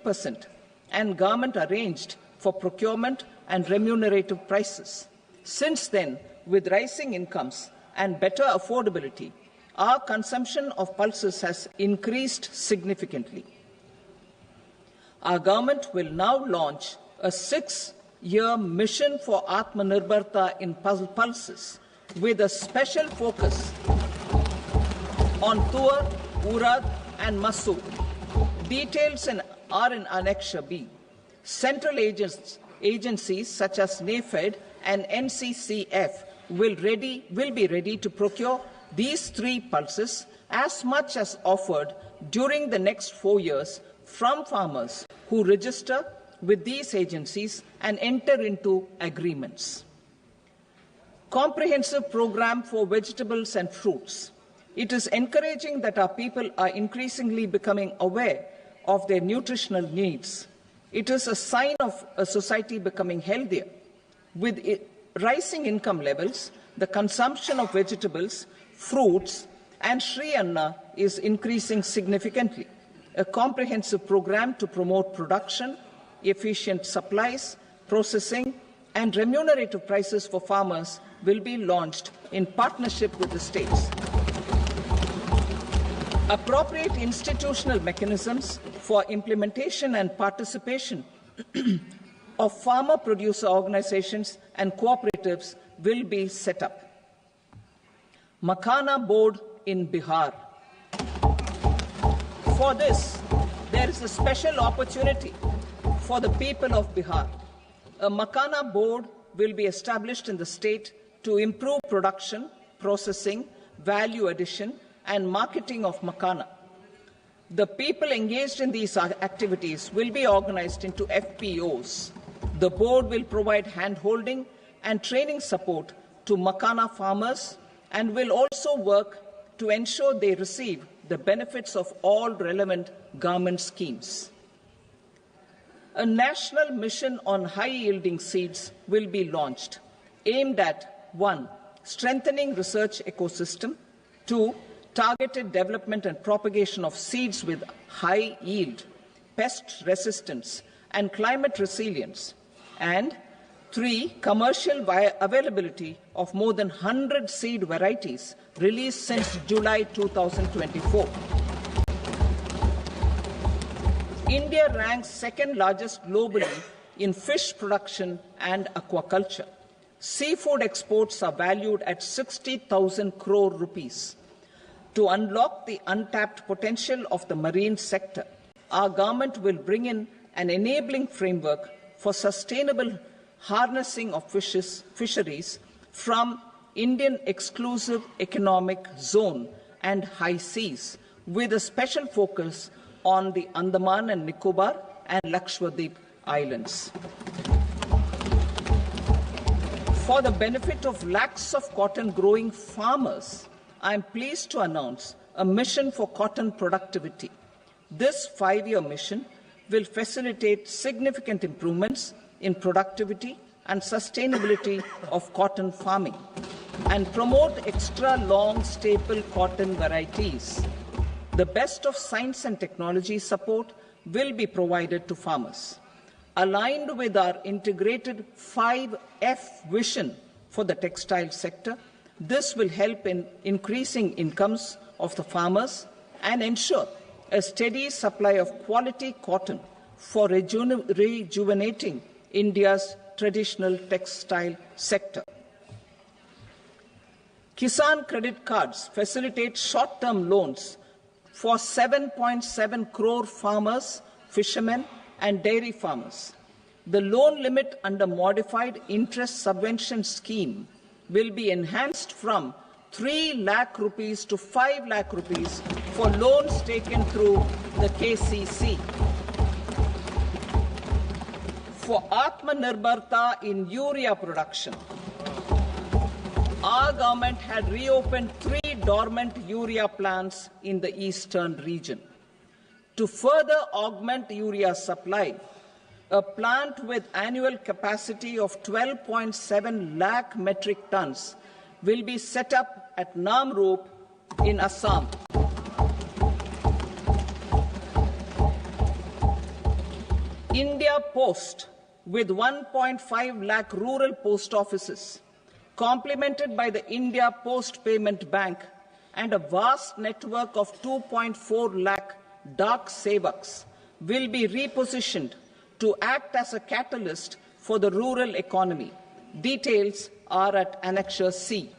3%, and government arranged for procurement and remunerative prices. Since then, with rising incomes and better affordability, our consumption of pulses has increased significantly. Our government will now launch a 6-year mission for Atmanirbharta in pulses with a special focus on Tuar, Urad and Masoor. Details are in Annexure B. Central agencies such as NAFED and NCCF will be ready to procure these 3 pulses as much as offered during the next 4 years from farmers who register with these agencies and enter into agreements. Comprehensive program for vegetables and fruits. It is encouraging that our people are increasingly becoming aware of their nutritional needs. It is a sign of a society becoming healthier. With rising income levels, the consumption of vegetables, fruits and Shri Anna is increasing significantly. A comprehensive program to promote production, efficient supplies, processing and remunerative prices for farmers will be launched in partnership with the states. Appropriate institutional mechanisms for implementation and participation of farmer producer organizations and cooperatives will be set up. Makhana Board in Bihar. For this, there is a special opportunity for the people of Bihar. A Makhana Board will be established in the state to improve production, processing, value addition and marketing of makhana. The people engaged in these activities will be organized into FPOs. The board will provide hand-holding and training support to makhana farmers and will also work to ensure they receive the benefits of all relevant government schemes. A national mission on high-yielding seeds will be launched, aimed at 1. Strengthening research ecosystem, 2. Targeted development and propagation of seeds with high yield, pest resistance and climate resilience, and 3. Commercial availability of more than 100 seed varieties released since July 2024. India ranks second largest globally in fish production and aquaculture. Seafood exports are valued at 60,000 crore rupees. To unlock the untapped potential of the marine sector, our government will bring in an enabling framework for sustainable harnessing of fisheries from Indian Exclusive Economic Zone and high seas, with a special focus on the Andaman and Nicobar and Lakshadweep Islands. For the benefit of lakhs of cotton growing farmers, I am pleased to announce a mission for cotton productivity. This 5-year mission will facilitate significant improvements in productivity and sustainability of cotton farming and promote extra long staple cotton varieties. The best of science and technology support will be provided to farmers. Aligned with our integrated 5F vision for the textile sector, this will help in increasing incomes of the farmers and ensure a steady supply of quality cotton for rejuvenating India's traditional textile sector. Kisan credit cards facilitate short-term loans for 7.7 crore farmers, fishermen and dairy farmers. The loan limit under modified interest subvention scheme will be enhanced from 3 lakh rupees to 5 lakh rupees for loans taken through the KCC. For Atmanirbharta in urea production, our government had reopened 3 dormant urea plants in the eastern region. To further augment urea supply, a plant with annual capacity of 12.7 lakh metric tons will be set up at Namrup in Assam. India Post, with 1.5 lakh rural post offices, complemented by the India Post Payment Bank and a vast network of 2.4 lakh Dak Sevaks, will be repositioned to act as a catalyst for the rural economy. Details are at Annexure C.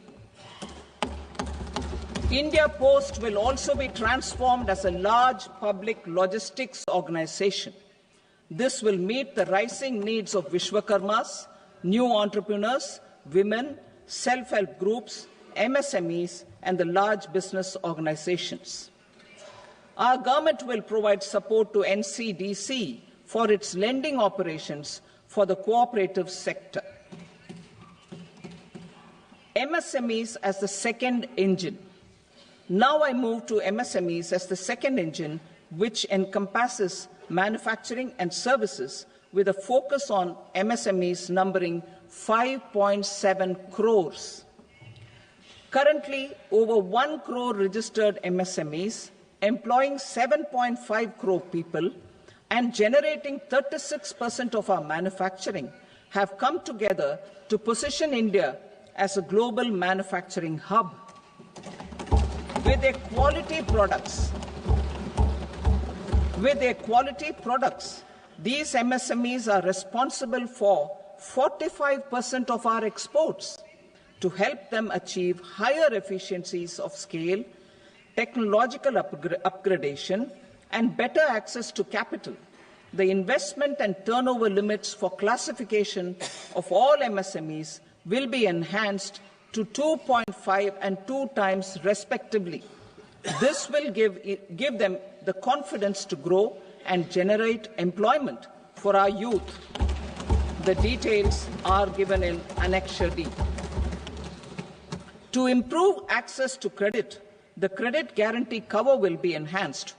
India Post will also be transformed as a large public logistics organization. This will meet the rising needs of Vishwakarmas, new entrepreneurs, women, self-help groups, MSMEs, and the large business organizations. Our government will provide support to NCDC for its lending operations for the cooperative sector. MSMEs as the second engine. Now I move to MSMEs as the second engine, which encompasses manufacturing and services with a focus on MSMEs numbering 5.7 crores. Currently, over 1 crore registered MSMEs, employing 7.5 crore people and generating 36% of our manufacturing, have come together to position India as a global manufacturing hub. With their quality products, these MSMEs are responsible for 45% of our exports. To help them achieve higher efficiencies of scale, technological upgradation, and better access to capital, the investment and turnover limits for classification of all MSMEs will be enhanced to 2.5 and 2 times respectively. This will give them the confidence to grow and generate employment for our youth. The details are given in Annexure D. To improve access to credit, the credit guarantee cover will be enhanced.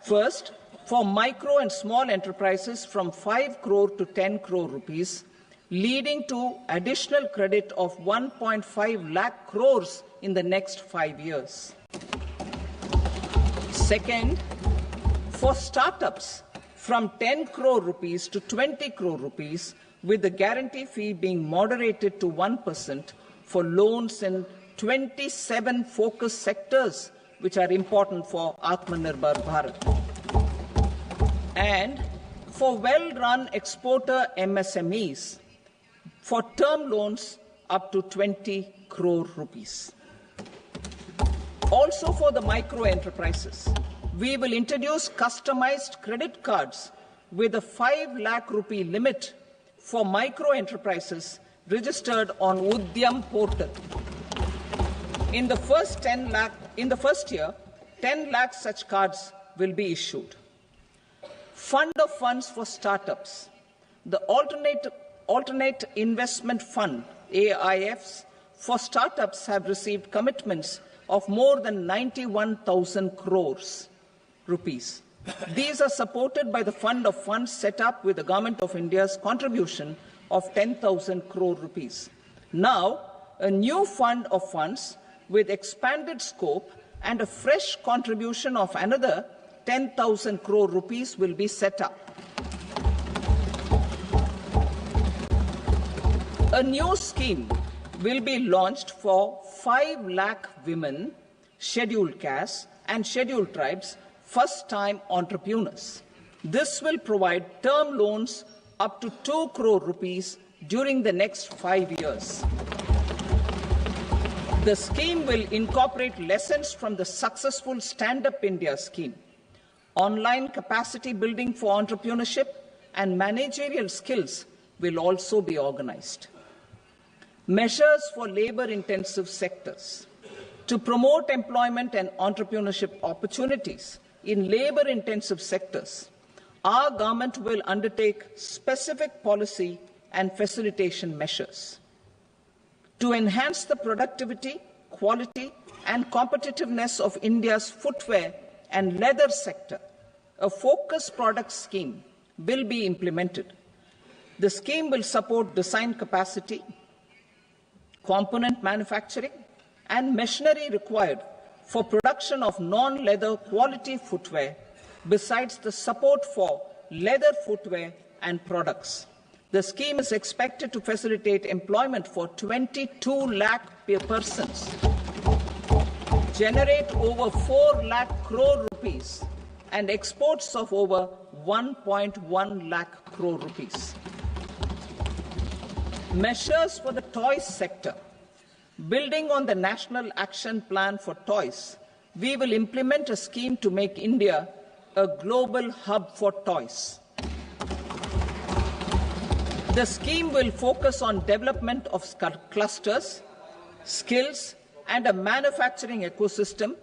First, for micro and small enterprises from 5 crore to 10 crore rupees, leading to additional credit of 1.5 lakh crores in the next 5 years. Second, for startups from 10 crore rupees to 20 crore rupees, with the guarantee fee being moderated to 1% for loans in 27 focus sectors which are important for Atmanirbhar Bharat. And for well-run exporter MSMEs, for term loans up to 20 crore rupees. Also for the micro enterprises, we will introduce customized credit cards with a 5 lakh rupee limit for micro enterprises registered on Udyam portal. In the first year, 10 lakh such cards will be issued. Fund of funds for startups. The Alternate Investment Fund, AIFs, for startups have received commitments of more than 91,000 crores rupees. These are supported by the fund of funds set up with the Government of India's contribution of 10,000 crore rupees. Now, a new fund of funds with expanded scope and a fresh contribution of another 10,000 crore rupees will be set up. A new scheme will be launched for 5 lakh women, scheduled castes and scheduled tribes, first-time entrepreneurs. This will provide term loans up to 2 crore rupees during the next 5 years. The scheme will incorporate lessons from the successful Stand Up India scheme. Online capacity building for entrepreneurship and managerial skills will also be organized. Measures for labor-intensive sectors. To promote employment and entrepreneurship opportunities in labor-intensive sectors, our government will undertake specific policy and facilitation measures. To enhance the productivity, quality, and competitiveness of India's footwear and leather sector, a focused product scheme will be implemented. The scheme will support design capacity, component manufacturing, and machinery required for production of non-leather quality footwear, besides the support for leather footwear and products. The scheme is expected to facilitate employment for 22 lakh persons, generate over 4 lakh crore rupees, and exports of over 1.1 lakh crore rupees. Measures for the toys sector. Building on the National Action Plan for Toys, we will implement a scheme to make India a global hub for toys. The scheme will focus on development of clusters, skills, and a manufacturing ecosystem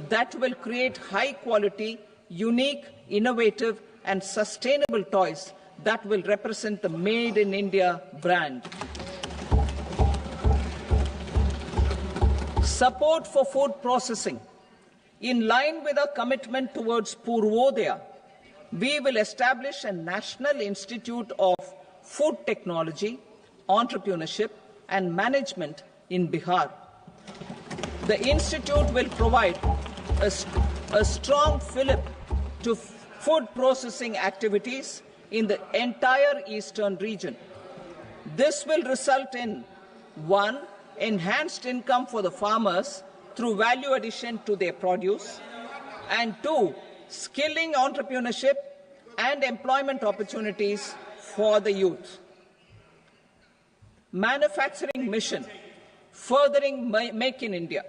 that will create high-quality, unique, innovative, and sustainable toys that will represent the Made in India brand. Support for food processing. In line with our commitment towards Purvodaya, we will establish a National Institute of Food Technology, Entrepreneurship and Management in Bihar. The institute will provide a strong fillip to food processing activities in the entire eastern region. This will result in 1. Enhanced income for the farmers through value addition to their produce, and 2. Skilling entrepreneurship and employment opportunities for the youth. Manufacturing mission, furthering Make in India.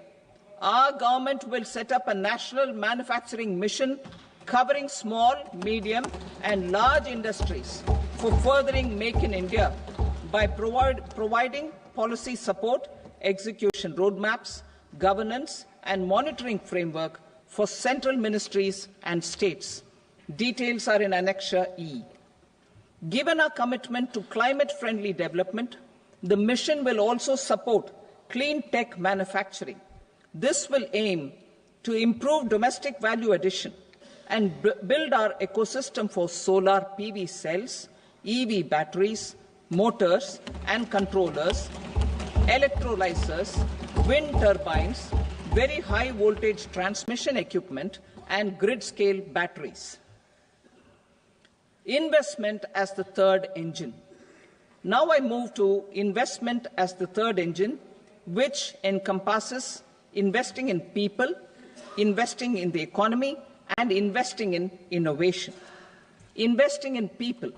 Our government will set up a national manufacturing mission covering small, medium and large industries for furthering Make in India by providing policy support, execution roadmaps, governance and monitoring framework for central ministries and states. Details are in Annexure E. Given our commitment to climate-friendly development, the mission will also support clean tech manufacturing. This will aim to improve domestic value addition and build our ecosystem for solar PV cells, EV batteries, motors and controllers, electrolyzers, wind turbines, very high voltage transmission equipment and grid-scale batteries. Investment as the third engine. Now I move to investment as the third engine, which encompasses investing in people, investing in the economy, and investing in innovation. Investing in people.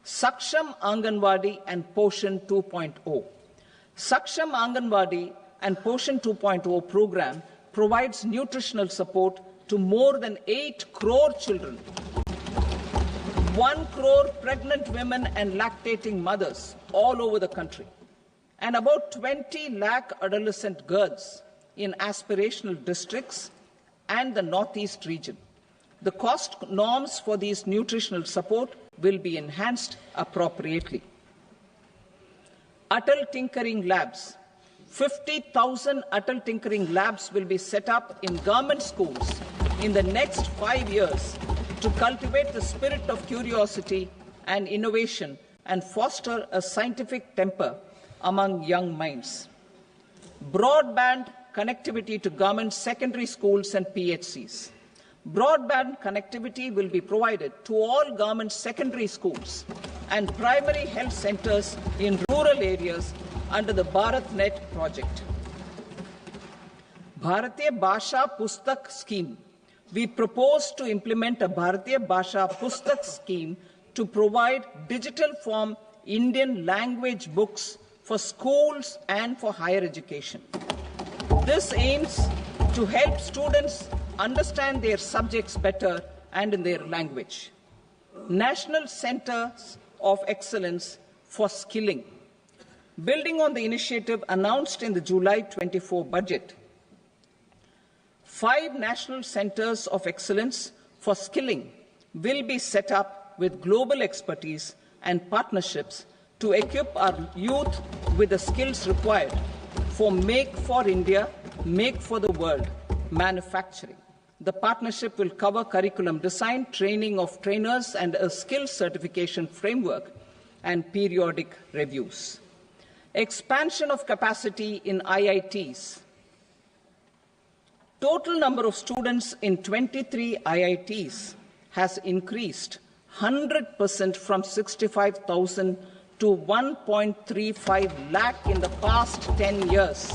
Saksham Anganwadi and Poshan 2.0. Saksham Anganwadi and Poshan 2.0 program provides nutritional support to more than 8 crore children, 1 crore pregnant women and lactating mothers all over the country, and about 20 lakh adolescent girls in aspirational districts and the Northeast region. The cost norms for these nutritional support will be enhanced appropriately. Atal Tinkering Labs. 50,000 Atal Tinkering Labs will be set up in government schools in the next 5 years to cultivate the spirit of curiosity and innovation and foster a scientific temper among young minds. Broadband connectivity to government secondary schools and PHCs. Broadband connectivity will be provided to all government secondary schools and primary health centers in rural areas under the BharatNet project. Bharatiya Bhasha Pustak Scheme. We propose to implement a Bharatiya Bhasha Pustak scheme to provide digital form Indian language books for schools and for higher education. This aims to help students understand their subjects better and in their language. National Centers of Excellence for Skilling. Building on the initiative announced in the July 24 budget, 5 national centers of excellence for skilling will be set up with global expertise and partnerships to equip our youth with the skills required for Make for India, Make for the World manufacturing. The partnership will cover curriculum design, training of trainers, and a skills certification framework and periodic reviews. Expansion of capacity in IITs. Total number of students in 23 IITs has increased 100% from 65,000 to 1.35 lakh in the past 10 years.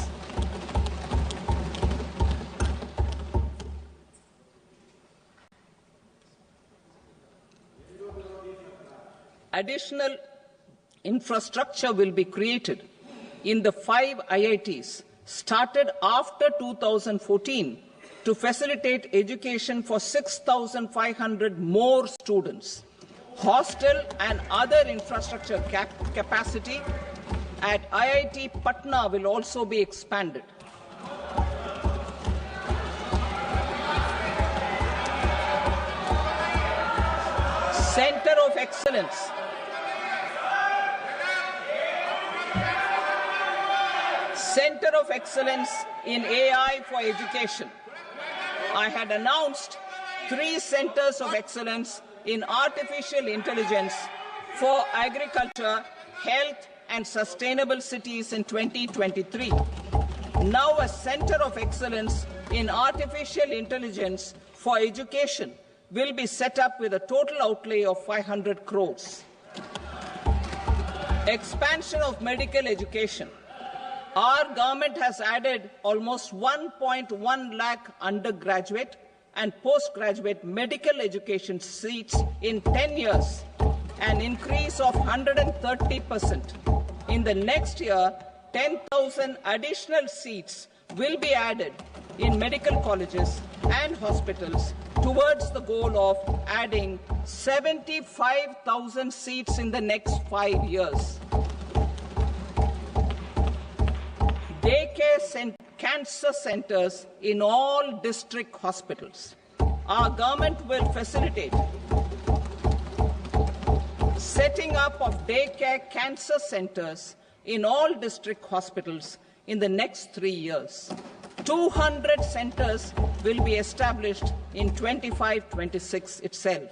Additional infrastructure will be created in the 5 IITs started after 2014 to facilitate education for 6,500 more students. Hostel and other infrastructure capacity at IIT Patna will also be expanded. Center of Excellence. Center of Excellence in AI for Education. I had announced 3 centers of excellence in artificial intelligence for agriculture, health, and sustainable cities in 2023. Now a center of excellence in artificial intelligence for education will be set up with a total outlay of 500 crores. Expansion of medical education. Our government has added almost 1.1 lakh undergraduate and postgraduate medical education seats in 10 years, an increase of 130%. In the next year, 10,000 additional seats will be added in medical colleges and hospitals towards the goal of adding 75,000 seats in the next 5 years. Daycare cancer centers in all district hospitals. Our government will facilitate setting up of daycare cancer centers in all district hospitals in the next 3 years. 200 centers will be established in 25-26 itself.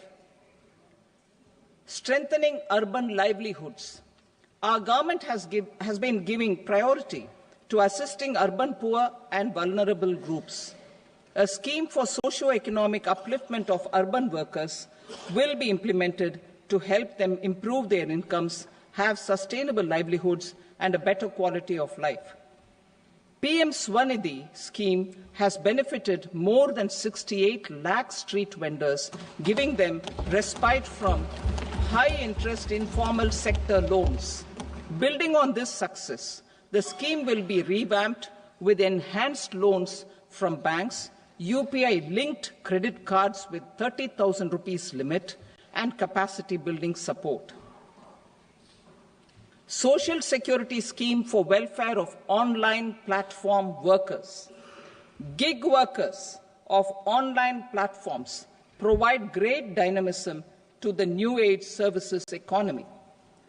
Strengthening urban livelihoods. Our government has been giving priority to assisting urban poor and vulnerable groups. A scheme for socio-economic upliftment of urban workers will be implemented to help them improve their incomes, have sustainable livelihoods, and a better quality of life. PM Swanidhi scheme has benefited more than 68 lakh street vendors, giving them respite from high-interest informal sector loans. Building on this success, the scheme will be revamped with enhanced loans from banks, UPI-linked credit cards with 30,000 rupees limit, and capacity building support. Social Security Scheme for welfare of online platform workers. Gig workers of online platforms provide great dynamism to the new age services economy.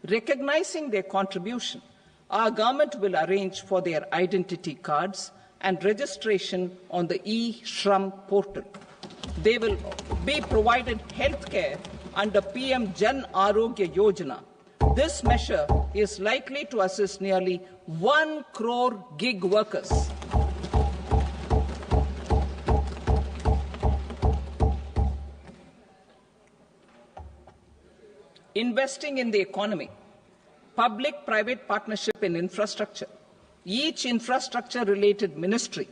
Recognizing their contribution, our government will arrange for their identity cards and registration on the e-Shram portal. They will be provided health care under PM Jan Arogya Yojana. This measure is likely to assist nearly 1 crore gig workers. Investing in the economy. Public-private partnership in infrastructure. Each infrastructure-related ministry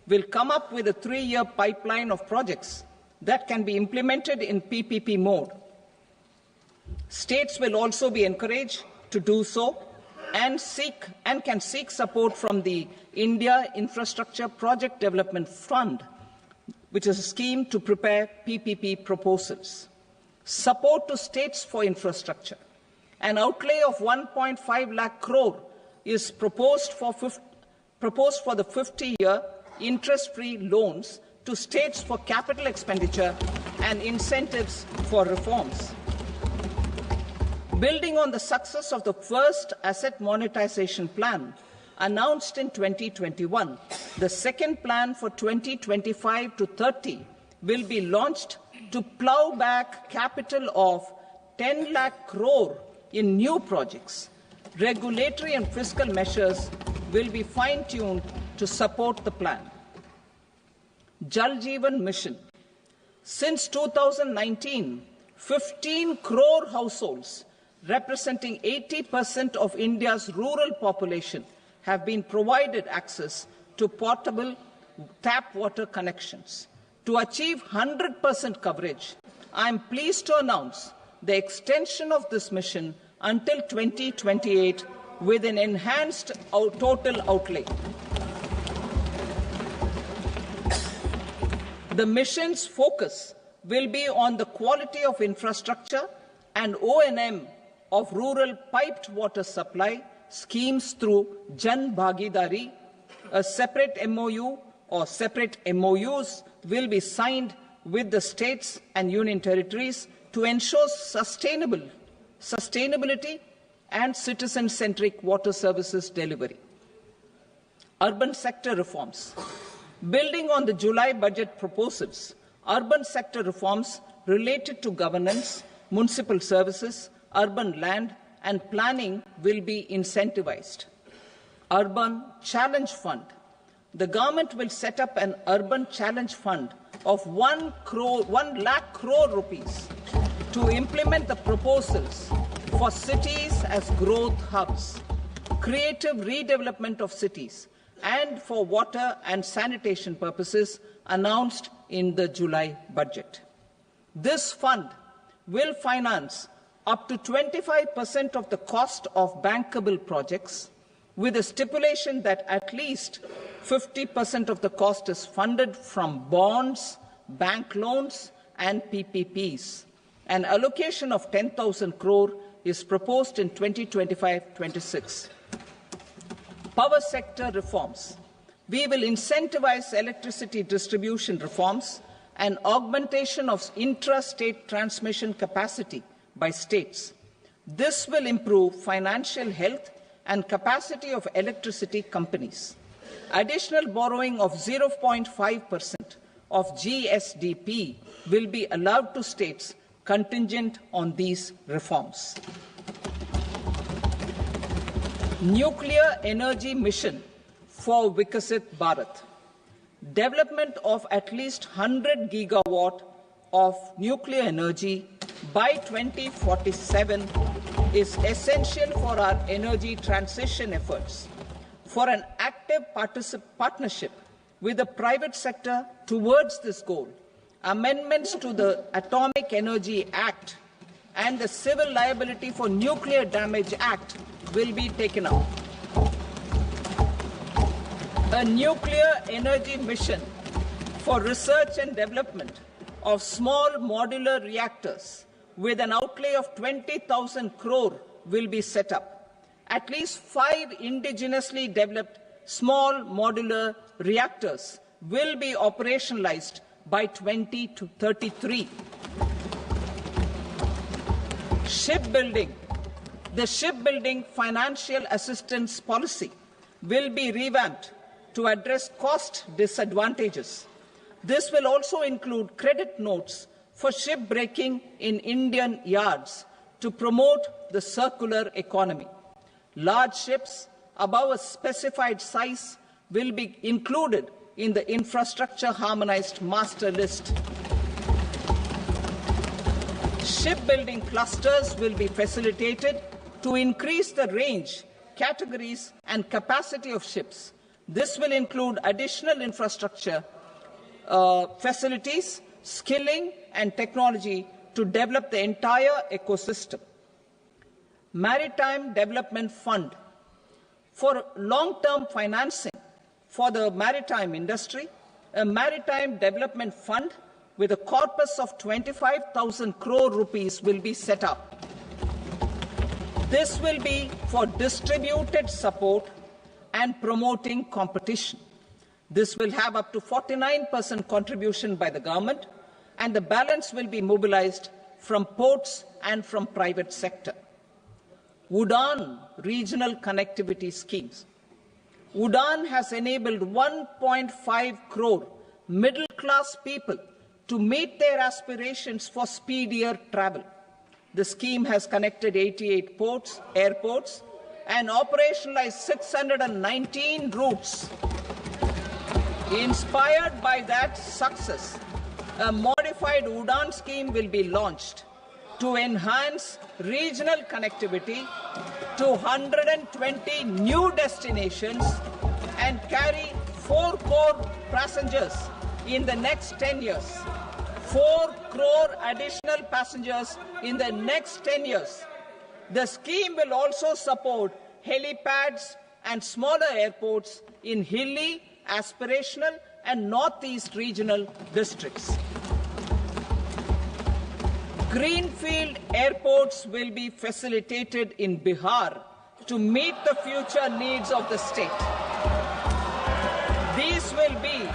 will come up with a 3-year pipeline of projects that can be implemented in PPP mode. States will also be encouraged to do so and can seek support from the India Infrastructure Project Development Fund, which is a scheme to prepare PPP proposals. Support to states for infrastructure. An outlay of 1.5 lakh crore is proposed for the 50-year interest-free loans to states for capital expenditure and incentives for reforms. Building on the success of the first asset monetization plan announced in 2021, the second plan for 2025 to 30 will be launched to plough back capital of 10 lakh crore in new projects. Regulatory and fiscal measures will be fine-tuned to support the plan. Jal Jeevan Mission. Since 2019, 15 crore households, representing 80% of India's rural population, have been provided access to portable tap water connections. To achieve 100% coverage, I am pleased to announce the extension of this mission until 2028 with an enhanced total outlay. The mission's focus will be on the quality of infrastructure and O&M of rural piped water supply schemes through Jan Bhagidari. A separate MOU or separate MOUs will be signed with the states and union territories to ensure sustainability and citizen-centric water services delivery. Urban sector reforms. Building on the July budget proposals, urban sector reforms related to governance, municipal services, urban land and planning will be incentivized. Urban Challenge Fund. The government will set up an Urban Challenge Fund of 1 lakh crore rupees to implement the proposals for cities as growth hubs, creative redevelopment of cities, and for water and sanitation purposes announced in the July budget. This fund will finance up to 25% of the cost of bankable projects, with a stipulation that at least 50% of the cost is funded from bonds, bank loans, and PPPs. An allocation of 10,000 crore is proposed in 2025-26. Power sector reforms. We will incentivize electricity distribution reforms and augmentation of intra-state transmission capacity by states. This will improve financial health and capacity of electricity companies. Additional borrowing of 0.5% of GSDP will be allowed to states contingent on these reforms. Nuclear energy mission for Vikasit Bharat. Development of at least 100 gigawatt of nuclear energy by 2047 is essential for our energy transition efforts. For an active partnership with the private sector towards this goal, amendments to the Atomic Energy Act and the Civil Liability for Nuclear Damage Act will be taken up. A nuclear energy mission for research and development of small modular reactors with an outlay of 20,000 crore will be set up. At least 5 indigenously developed small modular reactors will be operationalized by 2033. Shipbuilding. The shipbuilding financial assistance policy will be revamped to address cost disadvantages. This will also include credit notes for shipbreaking in Indian yards to promote the circular economy. Large ships above a specified size will be included in the infrastructure harmonized master list. Shipbuilding clusters will be facilitated to increase the range, categories and capacity of ships. This will include additional infrastructure, facilities, skilling and technology to develop the entire ecosystem. Maritime Development Fund. For long-term financing for the maritime industry, a Maritime Development Fund with a corpus of 25,000 crore rupees will be set up. This will be for distributed support and promoting competition. This will have up to 49% contribution by the government, and the balance will be mobilized from ports and from private sector. UDAN regional connectivity schemes. UDAN has enabled 1.5 crore middle-class people to meet their aspirations for speedier travel. The scheme has connected 88 airports, and operationalized 619 routes. Inspired by that success, a modified UDAN scheme will be launched. to enhance regional connectivity to 120 new destinations and carry 4 crore passengers in the next 10 years. 4 crore additional passengers in the next 10 years. The scheme will also support helipads and smaller airports in hilly, aspirational and northeast regional districts. Greenfield airports will be facilitated in Bihar to meet the future needs of the state. These will be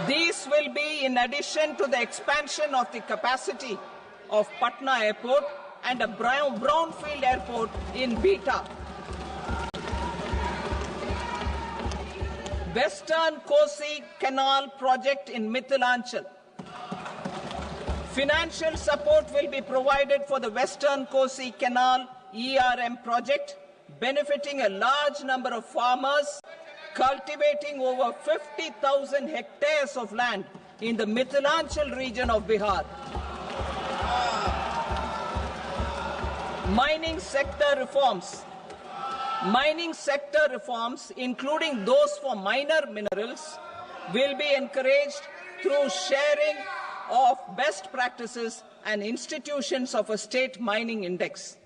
These will be in addition to the expansion of the capacity of Patna Airport and a brownfield airport in Beta. Western Kosi Canal project in Mithilanchal. Financial support will be provided for the Western Kosi Canal ERM project, benefiting a large number of farmers cultivating over 50,000 hectares of land in the Mithilanchal region of Bihar. Mining sector reforms. Mining sector reforms, including those for minor minerals, will be encouraged through sharing of best practices and institutions of a state mining index.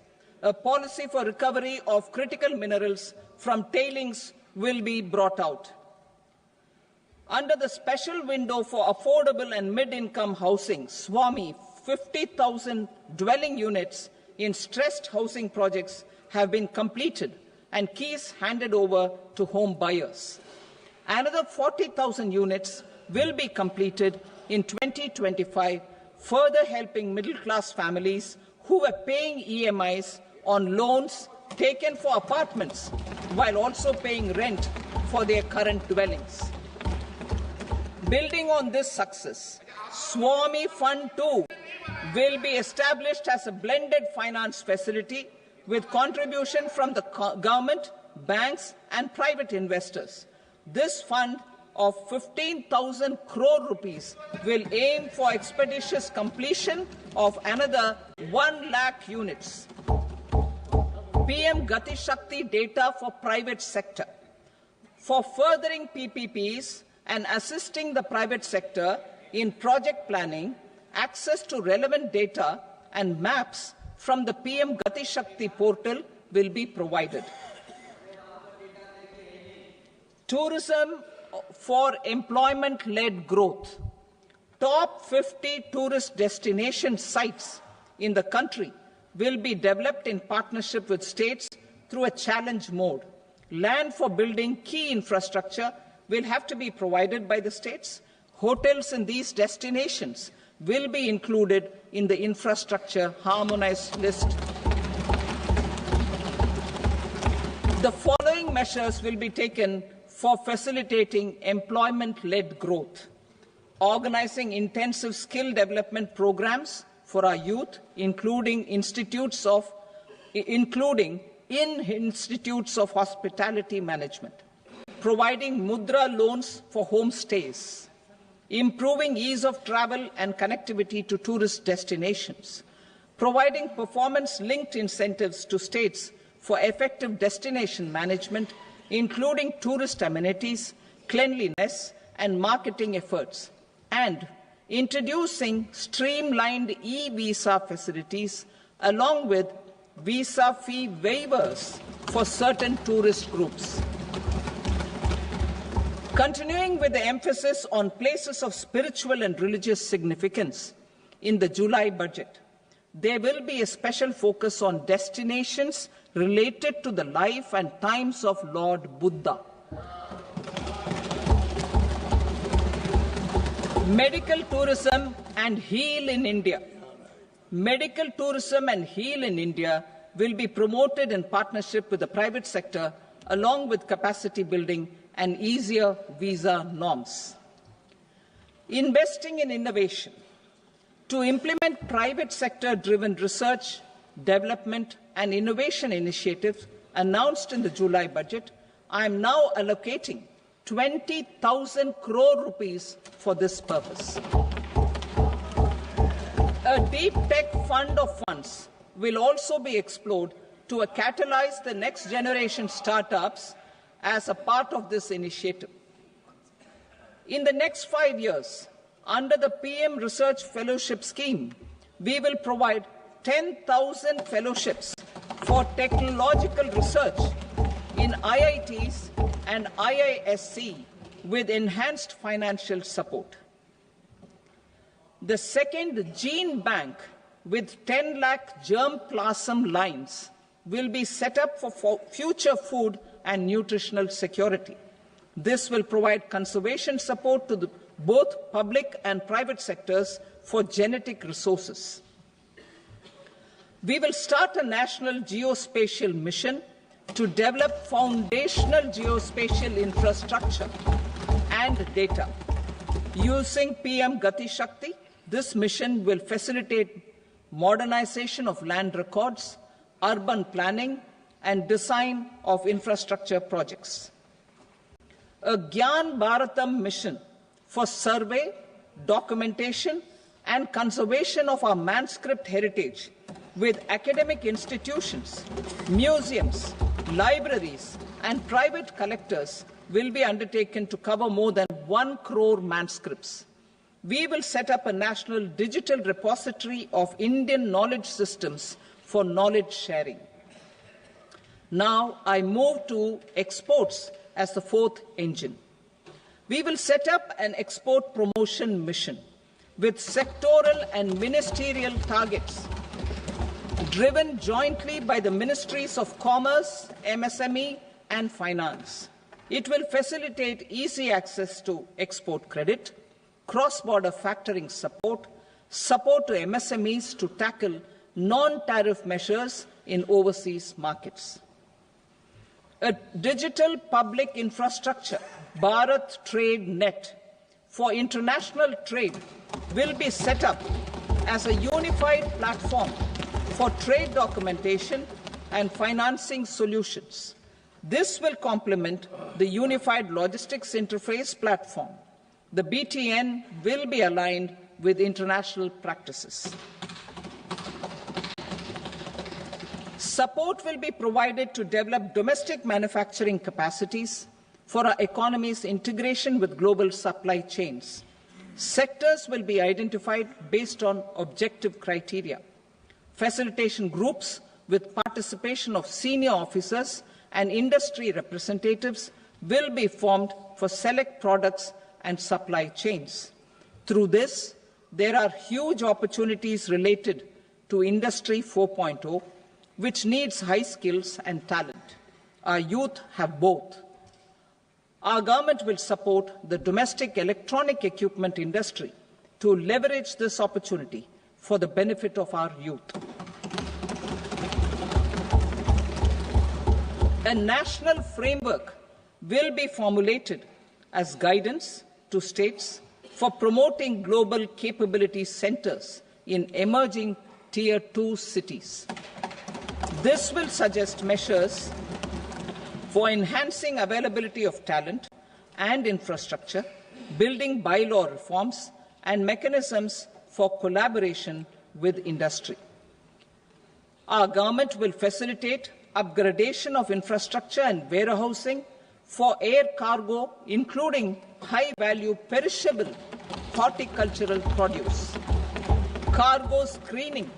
A policy for recovery of critical minerals from tailings will be brought out. Under the special window for affordable and mid-income housing, SWAMI, 50,000 dwelling units in stressed housing projects have been completed and keys handed over to home buyers. Another 40,000 units will be completed in 2025, further helping middle-class families who were paying EMIs on loans taken for apartments while also paying rent for their current dwellings. Building on this success, SWAMI Fund 2 will be established as a blended finance facility with contribution from the government, banks and private investors. This fund of 15,000 crore rupees will aim for expeditious completion of another 1 lakh units. PM Gati Shakti data for private sector. For furthering PPPs and assisting the private sector in project planning, access to relevant data and maps from the PM Gati Shakti portal will be provided. Tourism for employment-led growth. Top 50 tourist destination sites in the country will be developed in partnership with states through a challenge mode. Land for building key infrastructure will have to be provided by the states. Hotels in these destinations will be included in the infrastructure harmonized list. The following measures will be taken for facilitating employment-led growth. Organizing intensive skill development programs for our youth, including in institutes of hospitality management. Providing mudra loans for homestays. Improving ease of travel and connectivity to tourist destinations. Providing performance-linked incentives to states for effective destination management, including tourist amenities, cleanliness and marketing efforts. And introducing streamlined e-visa facilities along with visa fee waivers for certain tourist groups. Continuing with the emphasis on places of spiritual and religious significance, in the July budget, there will be a special focus on destinations related to the life and times of Lord Buddha. Medical tourism and heal in India. Medical tourism and heal in India will be promoted in partnership with the private sector, along with capacity building and easier visa norms. Investing in innovation. To implement private sector-driven research, development and innovation initiatives announced in the July budget, I am now allocating 20,000 crore rupees for this purpose. A deep tech fund of funds will also be explored to catalyze the next generation startups as a part of this initiative. In the next 5 years, under the PM Research Fellowship Scheme, we will provide 10,000 fellowships for technological research in IITs and IISc with enhanced financial support. The second gene bank with 10 lakh germplasm lines will be set up for future food and nutritional security. This will provide conservation support to both public and private sectors for genetic resources. We will start a national geospatial mission to develop foundational geospatial infrastructure and data. Using PM Gati Shakti, this mission will facilitate modernization of land records, urban planning, and design of infrastructure projects. A Gyan Bharatam mission for survey, documentation, and conservation of our manuscript heritage with academic institutions, museums, libraries, and private collectors will be undertaken to cover more than 1 crore manuscripts. We will set up a national digital repository of Indian knowledge systems for knowledge sharing. Now I move to exports as the fourth engine. We will set up an export promotion mission with sectoral and ministerial targets driven jointly by the Ministries of Commerce, MSME, and Finance. It will facilitate easy access to export credit, cross-border factoring support, support to MSMEs to tackle non-tariff measures in overseas markets. A digital public infrastructure, Bharat Trade Net, for international trade will be set up as a unified platform for trade documentation and financing solutions. This will complement the Unified Logistics Interface platform. The BTN will be aligned with international practices. Support will be provided to develop domestic manufacturing capacities for our economy's integration with global supply chains. Sectors will be identified based on objective criteria. Facilitation groups with participation of senior officers and industry representatives will be formed for select products and supply chains. Through this, there are huge opportunities related to Industry 4.0, which needs high skills and talent. Our youth have both. Our government will support the domestic electronic equipment industry to leverage this opportunity for the benefit of our youth. A national framework will be formulated as guidance to states for promoting global capability centers in emerging Tier 2 cities. This will suggest measures for enhancing availability of talent and infrastructure, building bylaw reforms, and mechanisms for collaboration with industry. Our government will facilitate upgradation of infrastructure and warehousing for air cargo, including high-value perishable horticultural produce. Cargo screening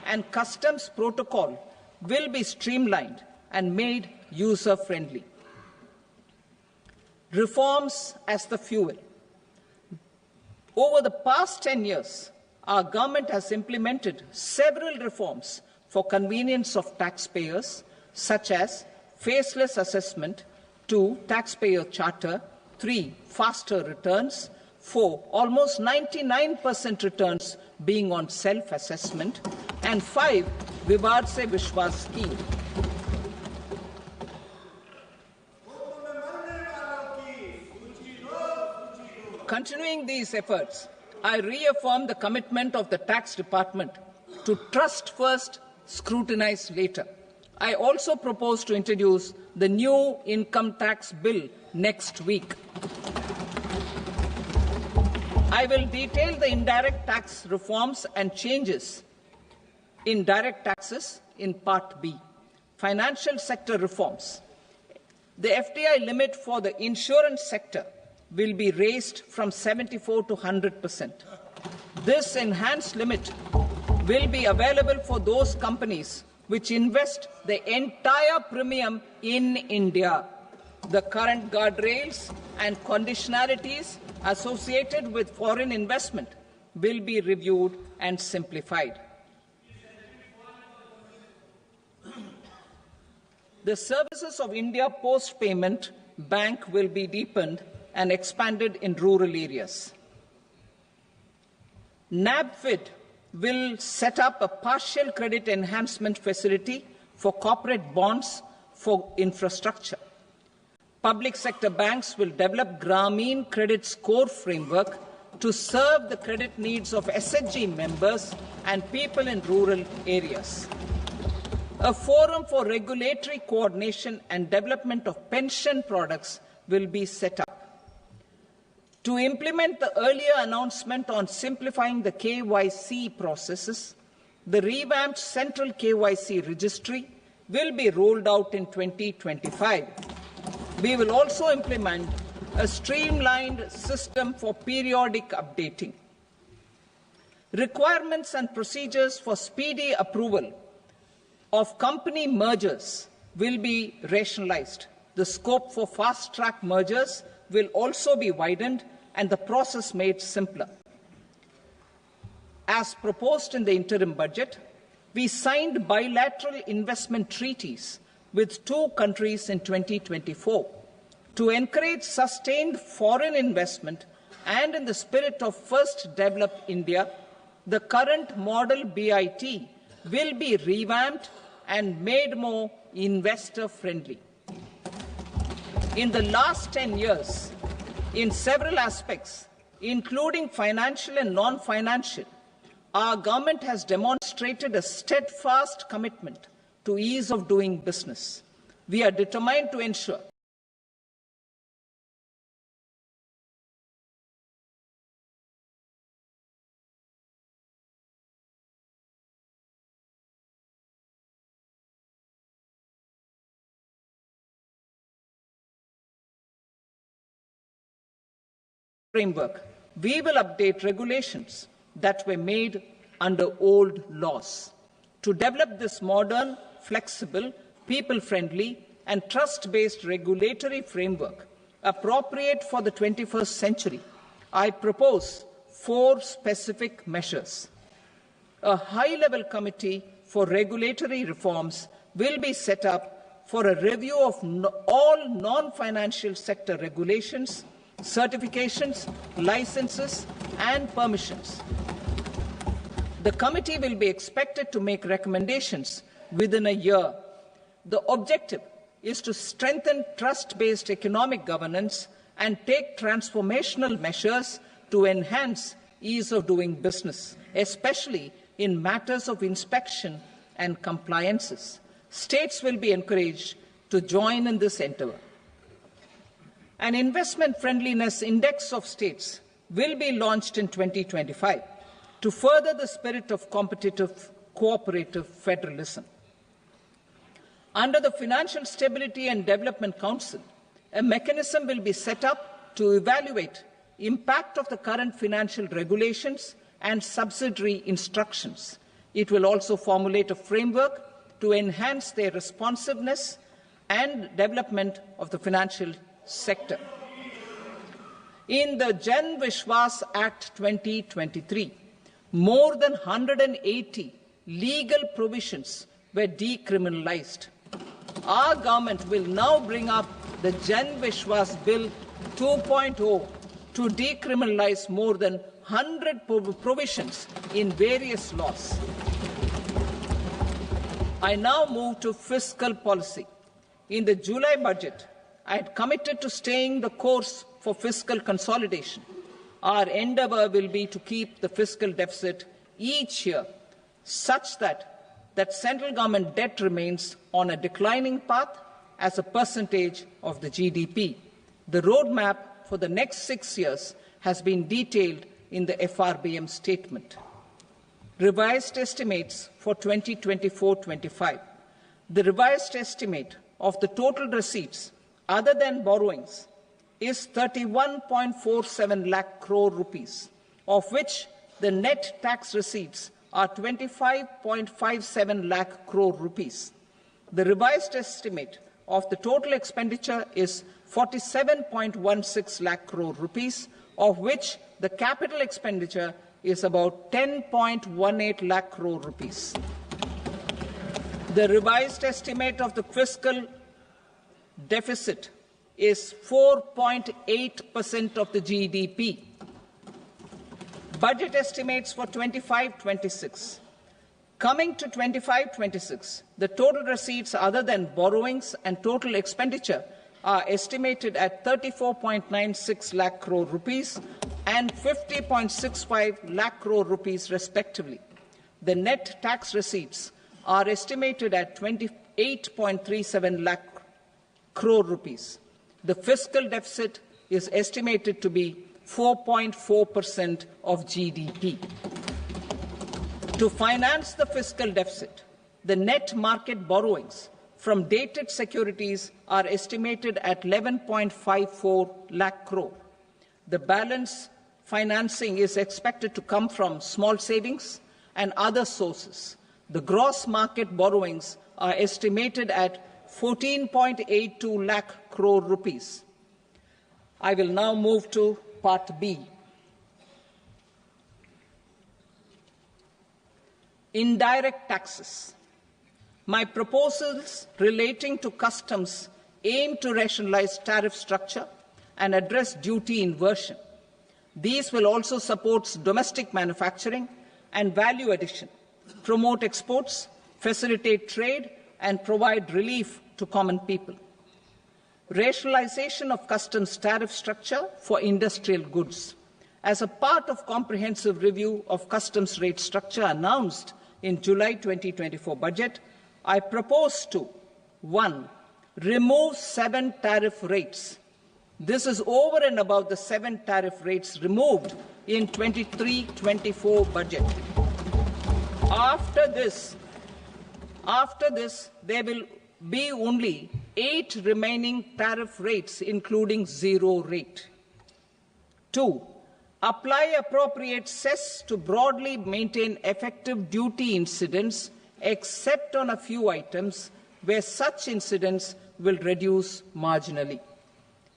and customs protocol will be streamlined and made user-friendly. Reforms as the fuel. Over the past 10 years, our government has implemented several reforms for convenience of taxpayers, such as faceless assessment, 2, taxpayer charter, 3, faster returns, 4, almost 99% returns being on self-assessment, and 5, Vivad Se Vishwas scheme. Continuing these efforts, I reaffirm the commitment of the Tax Department to trust first, scrutinized later. I also propose to introduce the new income tax bill next week. I will detail the indirect tax reforms and changes in direct taxes in Part B. Financial sector reforms. The FDI limit for the insurance sector will be raised from 74 to 100%. This enhanced limit will be available for those companies which invest the entire premium in India. The current guardrails and conditionalities associated with foreign investment will be reviewed and simplified. The services of India Post Payment Bank will be deepened and expanded in rural areas. NABFID will set up a partial credit enhancement facility for corporate bonds for infrastructure. Public sector banks will develop Grameen Credit Score Framework to serve the credit needs of SHG members and people in rural areas. A forum for regulatory coordination and development of pension products will be set up. To implement the earlier announcement on simplifying the KYC processes, the revamped Central KYC Registry will be rolled out in 2025. We will also implement a streamlined system for periodic updating. Requirements and procedures for speedy approval of company mergers will be rationalized. The scope for fast-track mergers will also be widened and the process made simpler. As proposed in the interim budget, we signed bilateral investment treaties with 2 countries in 2024 to encourage sustained foreign investment, and in the spirit of First Develop India, the current model BIT will be revamped and made more investor-friendly. In the last 10 years, in several aspects, including financial and non-financial, our government has demonstrated a steadfast commitment to ease of doing business. We are determined to ensure framework. We will update regulations that were made under old laws. To develop this modern, flexible, people-friendly and trust-based regulatory framework appropriate for the 21st century, I propose 4 specific measures. A high-level committee for regulatory reforms will be set up for a review of all non-financial sector regulations, certifications, licenses and permissions. The committee will be expected to make recommendations within a year. The objective is to strengthen trust-based economic governance and take transformational measures to enhance ease of doing business, especially in matters of inspection and compliances. States will be encouraged to join in this endeavour. An investment friendliness index of states will be launched in 2025 to further the spirit of competitive, cooperative federalism. Under the Financial Stability and Development Council, a mechanism will be set up to evaluate impact of the current financial regulations and subsidiary instructions. It will also formulate a framework to enhance their responsiveness and development of the financial sector. In the Jan Vishwas Act 2023, more than 180 legal provisions were decriminalized. Our government will now bring up the Jan Vishwas Bill 2.0 to decriminalize more than 100 provisions in various laws. I now move to fiscal policy. In the July budget, I had committed to staying the course for fiscal consolidation. Our endeavour will be to keep the fiscal deficit each year such that that central government debt remains on a declining path as a percentage of the GDP. The roadmap for the next 6 years has been detailed in the FRBM statement. Revised estimates for 2024-25. The revised estimate of the total receipts other than borrowings is 31.47 lakh crore rupees, of which the net tax receipts are 25.57 lakh crore rupees. The revised estimate of the total expenditure is 47.16 lakh crore rupees, of which the capital expenditure is about 10.18 lakh crore rupees. The revised estimate of the fiscal deficit is 4.8% of the GDP. Budget estimates for 25-26. Coming to 25-26, the total receipts other than borrowings and total expenditure are estimated at 34.96 lakh crore rupees and 50.65 lakh crore rupees respectively. The net tax receipts are estimated at 28.37 lakh crore rupees. The fiscal deficit is estimated to be 4.4% of GDP. To finance the fiscal deficit, the net market borrowings from dated securities are estimated at 11.54 lakh crore. The balance financing is expected to come from small savings and other sources. The gross market borrowings are estimated at 14.82 lakh crore rupees. I will now move to Part B. Indirect taxes. My proposals relating to customs aim to rationalize tariff structure and address duty inversion. These will also support domestic manufacturing and value addition, promote exports, facilitate trade, and provide relief to common people. Rationalization of customs tariff structure for industrial goods. As a part of comprehensive review of customs rate structure announced in July 2024 budget, I propose to 1. Remove 7 tariff rates. This is over and above the 7 tariff rates removed in 23-24 budget. After this, there will be only 8 remaining tariff rates, including 0 rate. 2. Apply appropriate cess to broadly maintain effective duty incidence, except on a few items where such incidence will reduce marginally.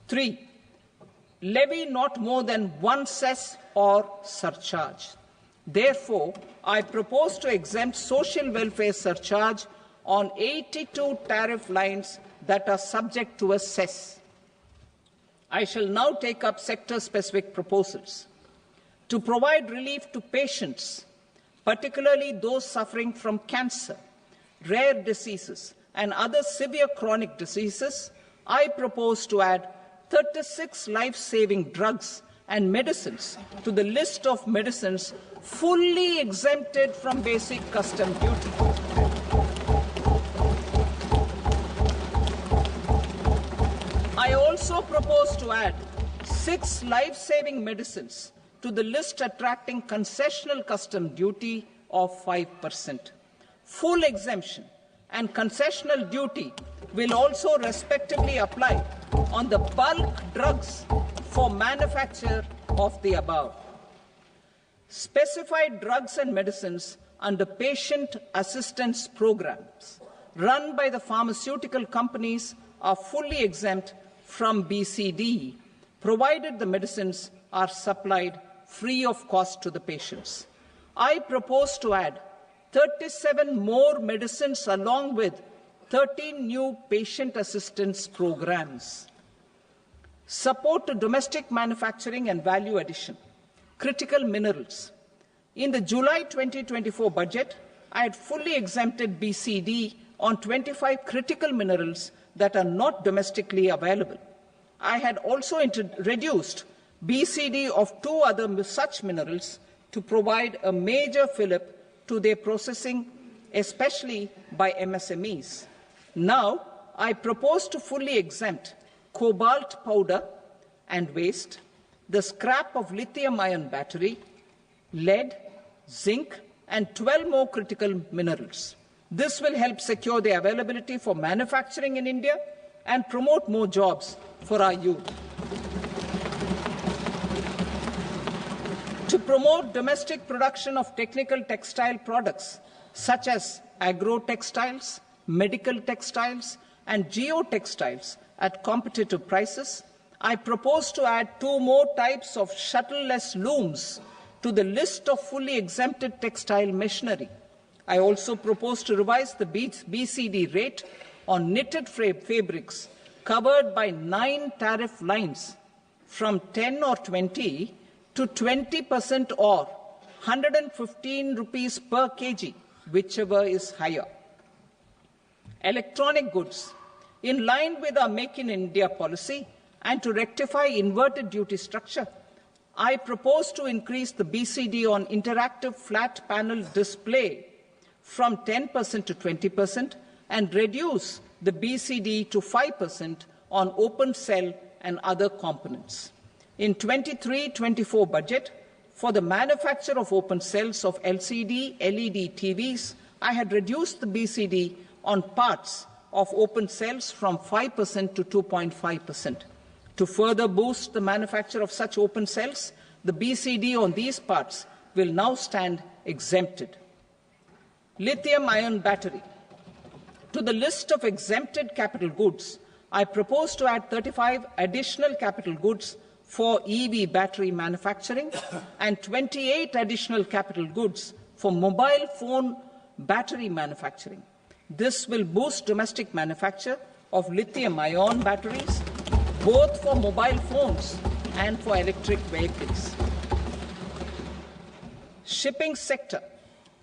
3. Levy not more than 1 cess or surcharge. Therefore, I propose to exempt social welfare surcharge on 82 tariff lines that are subject to a cess. I shall now take up sector-specific proposals. To provide relief to patients, particularly those suffering from cancer, rare diseases, and other severe chronic diseases, I propose to add 36 life-saving drugs and medicines to the list of medicines fully exempted from basic custom duty. I also propose to add 6 life-saving medicines to the list attracting concessional custom duty of 5%. Full exemption and concessional duty will also respectively apply on the bulk drugs for manufacture of the above. Specified drugs and medicines under patient assistance programs run by the pharmaceutical companies are fully exempt from BCD, provided the medicines are supplied free of cost to the patients. I propose to add 37 more medicines along with 13 new patient assistance programs. Support to domestic manufacturing and value addition. Critical minerals. In the July 2024 budget, I had fully exempted BCD on 25 critical minerals that are not domestically available. I had also reduced BCD of 2 other such minerals to provide a major fillip to their processing especially by MSMEs. Now, I propose to fully exempt cobalt powder and waste, the scrap of lithium-ion battery, lead, zinc, and 12 more critical minerals. This will help secure the availability for manufacturing in India and promote more jobs for our youth. To promote domestic production of technical textile products such as agro-textiles, medical textiles, and geotextiles at competitive prices, I propose to add 2 more types of shuttle-less looms to the list of fully exempted textile machinery. I also propose to revise the BCD rate on knitted fabrics covered by 9 tariff lines from 10 or 20 to 20% or 115 rupees per kg, whichever is higher. Electronic goods. In line with our Make in India policy and to rectify inverted duty structure, I propose to increase the BCD on interactive flat panel display from 10% to 20% and reduce the BCD to 5% on open cell and other components. In 23-24 budget, for the manufacture of open cells of LCD, LED TVs, I had reduced the BCD on parts of open cells from 5% to 2.5%. To further boost the manufacture of such open cells, the BCD on these parts will now stand exempted. Lithium-ion battery. To the list of exempted capital goods, I propose to add 35 additional capital goods for EV battery manufacturing and 28 additional capital goods for mobile phone battery manufacturing. This will boost domestic manufacture of lithium-ion batteries, both for mobile phones and for electric vehicles. Shipping sector.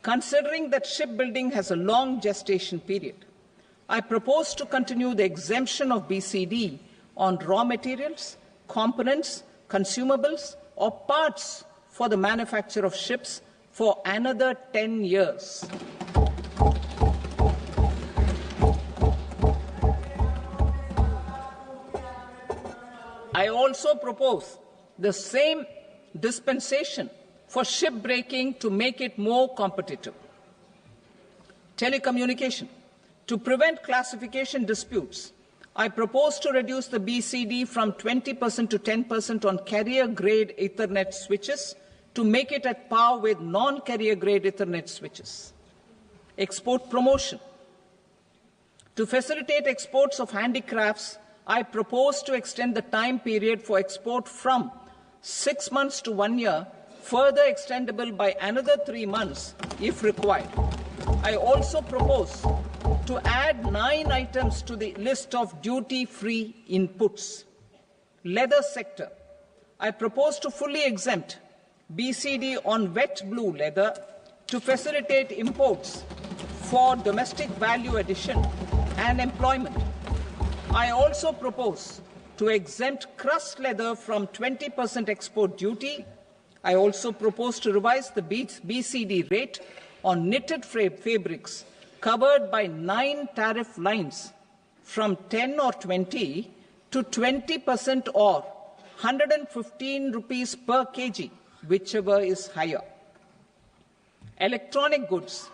Considering that shipbuilding has a long gestation period, I propose to continue the exemption of BCD on raw materials, components, consumables, or parts for the manufacture of ships for another 10 years. I also propose the same dispensation for shipbreaking to make it more competitive. Telecommunication. To prevent classification disputes, I propose to reduce the BCD from 20% to 10% on carrier-grade Ethernet switches to make it at par with non-carrier-grade Ethernet switches. Export promotion. To facilitate exports of handicrafts, I propose to extend the time period for export from 6 months to 1 year, further extendable by another 3 months if required. I also propose to add 9 items to the list of duty-free inputs. Leather sector. I propose to fully exempt BCD on wet blue leather to facilitate imports for domestic value addition and employment. I also propose to exempt crust leather from 20% export duty. I also propose to revise the BCD rate on knitted fabrics covered by 9 tariff lines from 10 or 20 to 20% or 115 rupees per kg, whichever is higher. Electronic goods.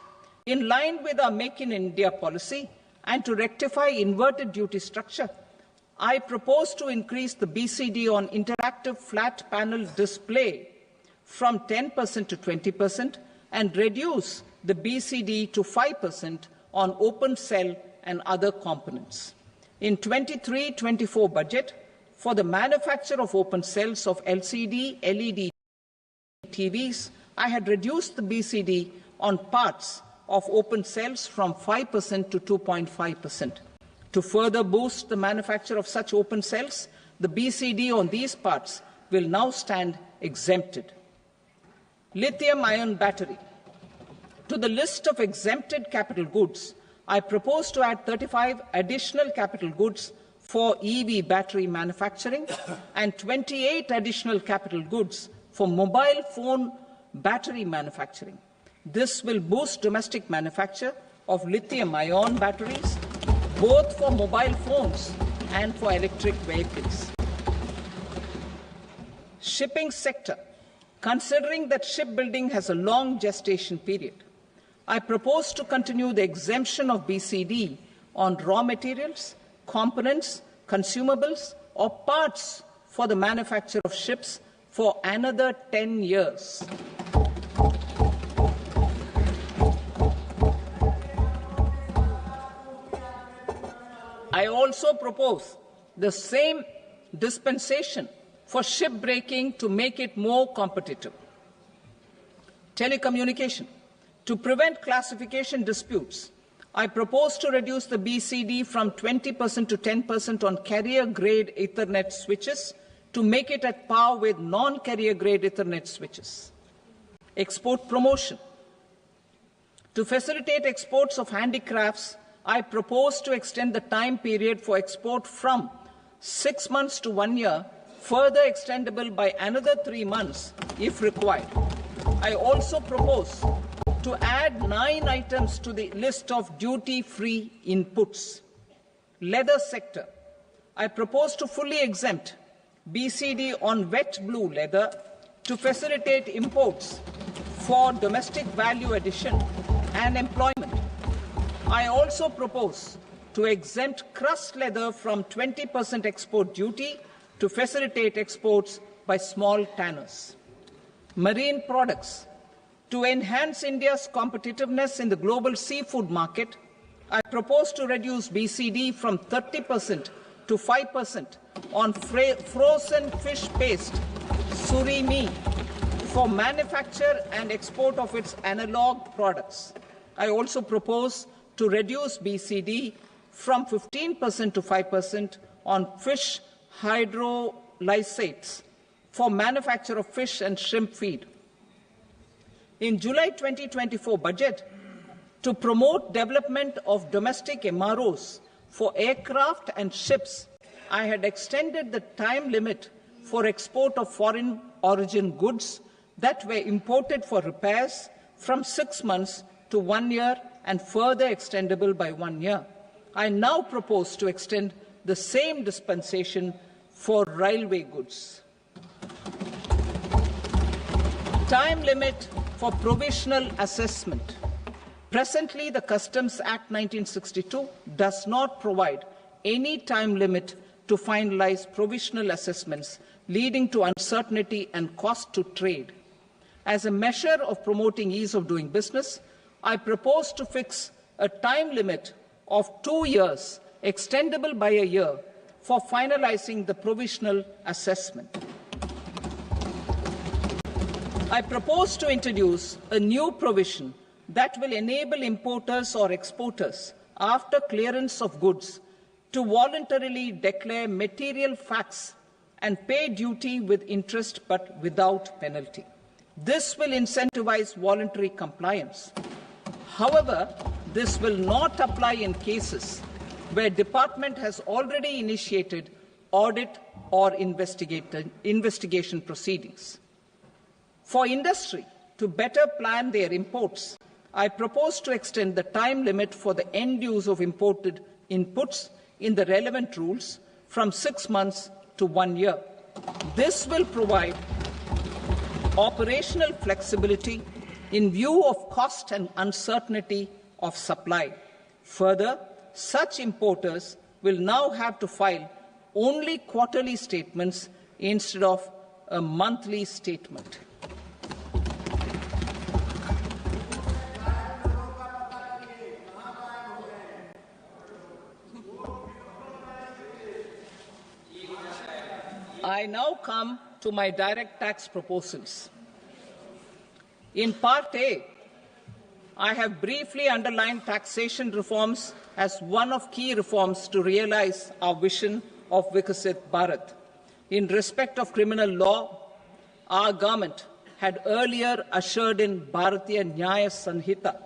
In line with our Make in India policy and to rectify inverted duty structure, I propose to increase the BCD on interactive flat panel display from 10% to 20% and reduce the BCD to 5% on open cell and other components. In 23-24 budget, for the manufacture of open cells of LCD, LED TVs, I had reduced the BCD on parts of open cells from 5% to 2.5%. To further boost the manufacture of such open cells, the BCD on these parts will now stand exempted. Lithium-ion battery. To the list of exempted capital goods, I propose to add 35 additional capital goods for EV battery manufacturing and 28 additional capital goods for mobile phone battery manufacturing. This will boost domestic manufacture of lithium-ion batteries, both for mobile phones and for electric vehicles. Shipping sector. Considering that shipbuilding has a long gestation period, I propose to continue the exemption of BCD on raw materials, components, consumables, or parts for the manufacture of ships for another 10 years. I also propose the same dispensation for shipbreaking to make it more competitive. Telecommunication. To prevent classification disputes, I propose to reduce the BCD from 20% to 10% on carrier-grade Ethernet switches to make it at par with non-carrier-grade Ethernet switches. Export promotion. To facilitate exports of handicrafts, I propose to extend the time period for export from 6 months to 1 year, further extendable by another 3 months if required. I also propose to add 9 items to the list of duty-free inputs. Leather sector. I propose to fully exempt BCD on wet blue leather to facilitate imports for domestic value addition and employment. I also propose to exempt crust leather from 20% export duty to facilitate exports by small tanners. Marine products. To enhance India's competitiveness in the global seafood market, I propose to reduce BCD from 30% to 5% on frozen fish paste, surimi, for manufacture and export of its analog products. I also propose to reduce BCD from 15% to 5% on fish hydrolysates for manufacture of fish and shrimp feed. In July 2024 budget, to promote development of domestic MROs for aircraft and ships, I had extended the time limit for export of foreign origin goods that were imported for repairs from 6 months to 1 year and further extendable by 1 year. I now propose to extend the same dispensation for railway goods. Time limit for provisional assessment. Presently, the Customs Act 1962 does not provide any time limit to finalize provisional assessments, leading to uncertainty and cost to trade. As a measure of promoting ease of doing business, I propose to fix a time limit of 2 years, extendable by a year, for finalizing the provisional assessment. I propose to introduce a new provision that will enable importers or exporters, after clearance of goods, to voluntarily declare material facts and pay duty with interest but without penalty. This will incentivize voluntary compliance. However, this will not apply in cases where department has already initiated audit or investigation proceedings. For industry to better plan their imports, I propose to extend the time limit for the end use of imported inputs in the relevant rules from 6 months to 1 year. This will provide operational flexibility in view of cost and uncertainty of supply. Further, such importers will now have to file only quarterly statements instead of a monthly statement. I now come to my direct tax proposals. In Part A, I have briefly underlined taxation reforms as one of key reforms to realize our vision of Vikasit Bharat. In respect of criminal law, our government had earlier ushered in Bharatiya Nyaya Sanhita,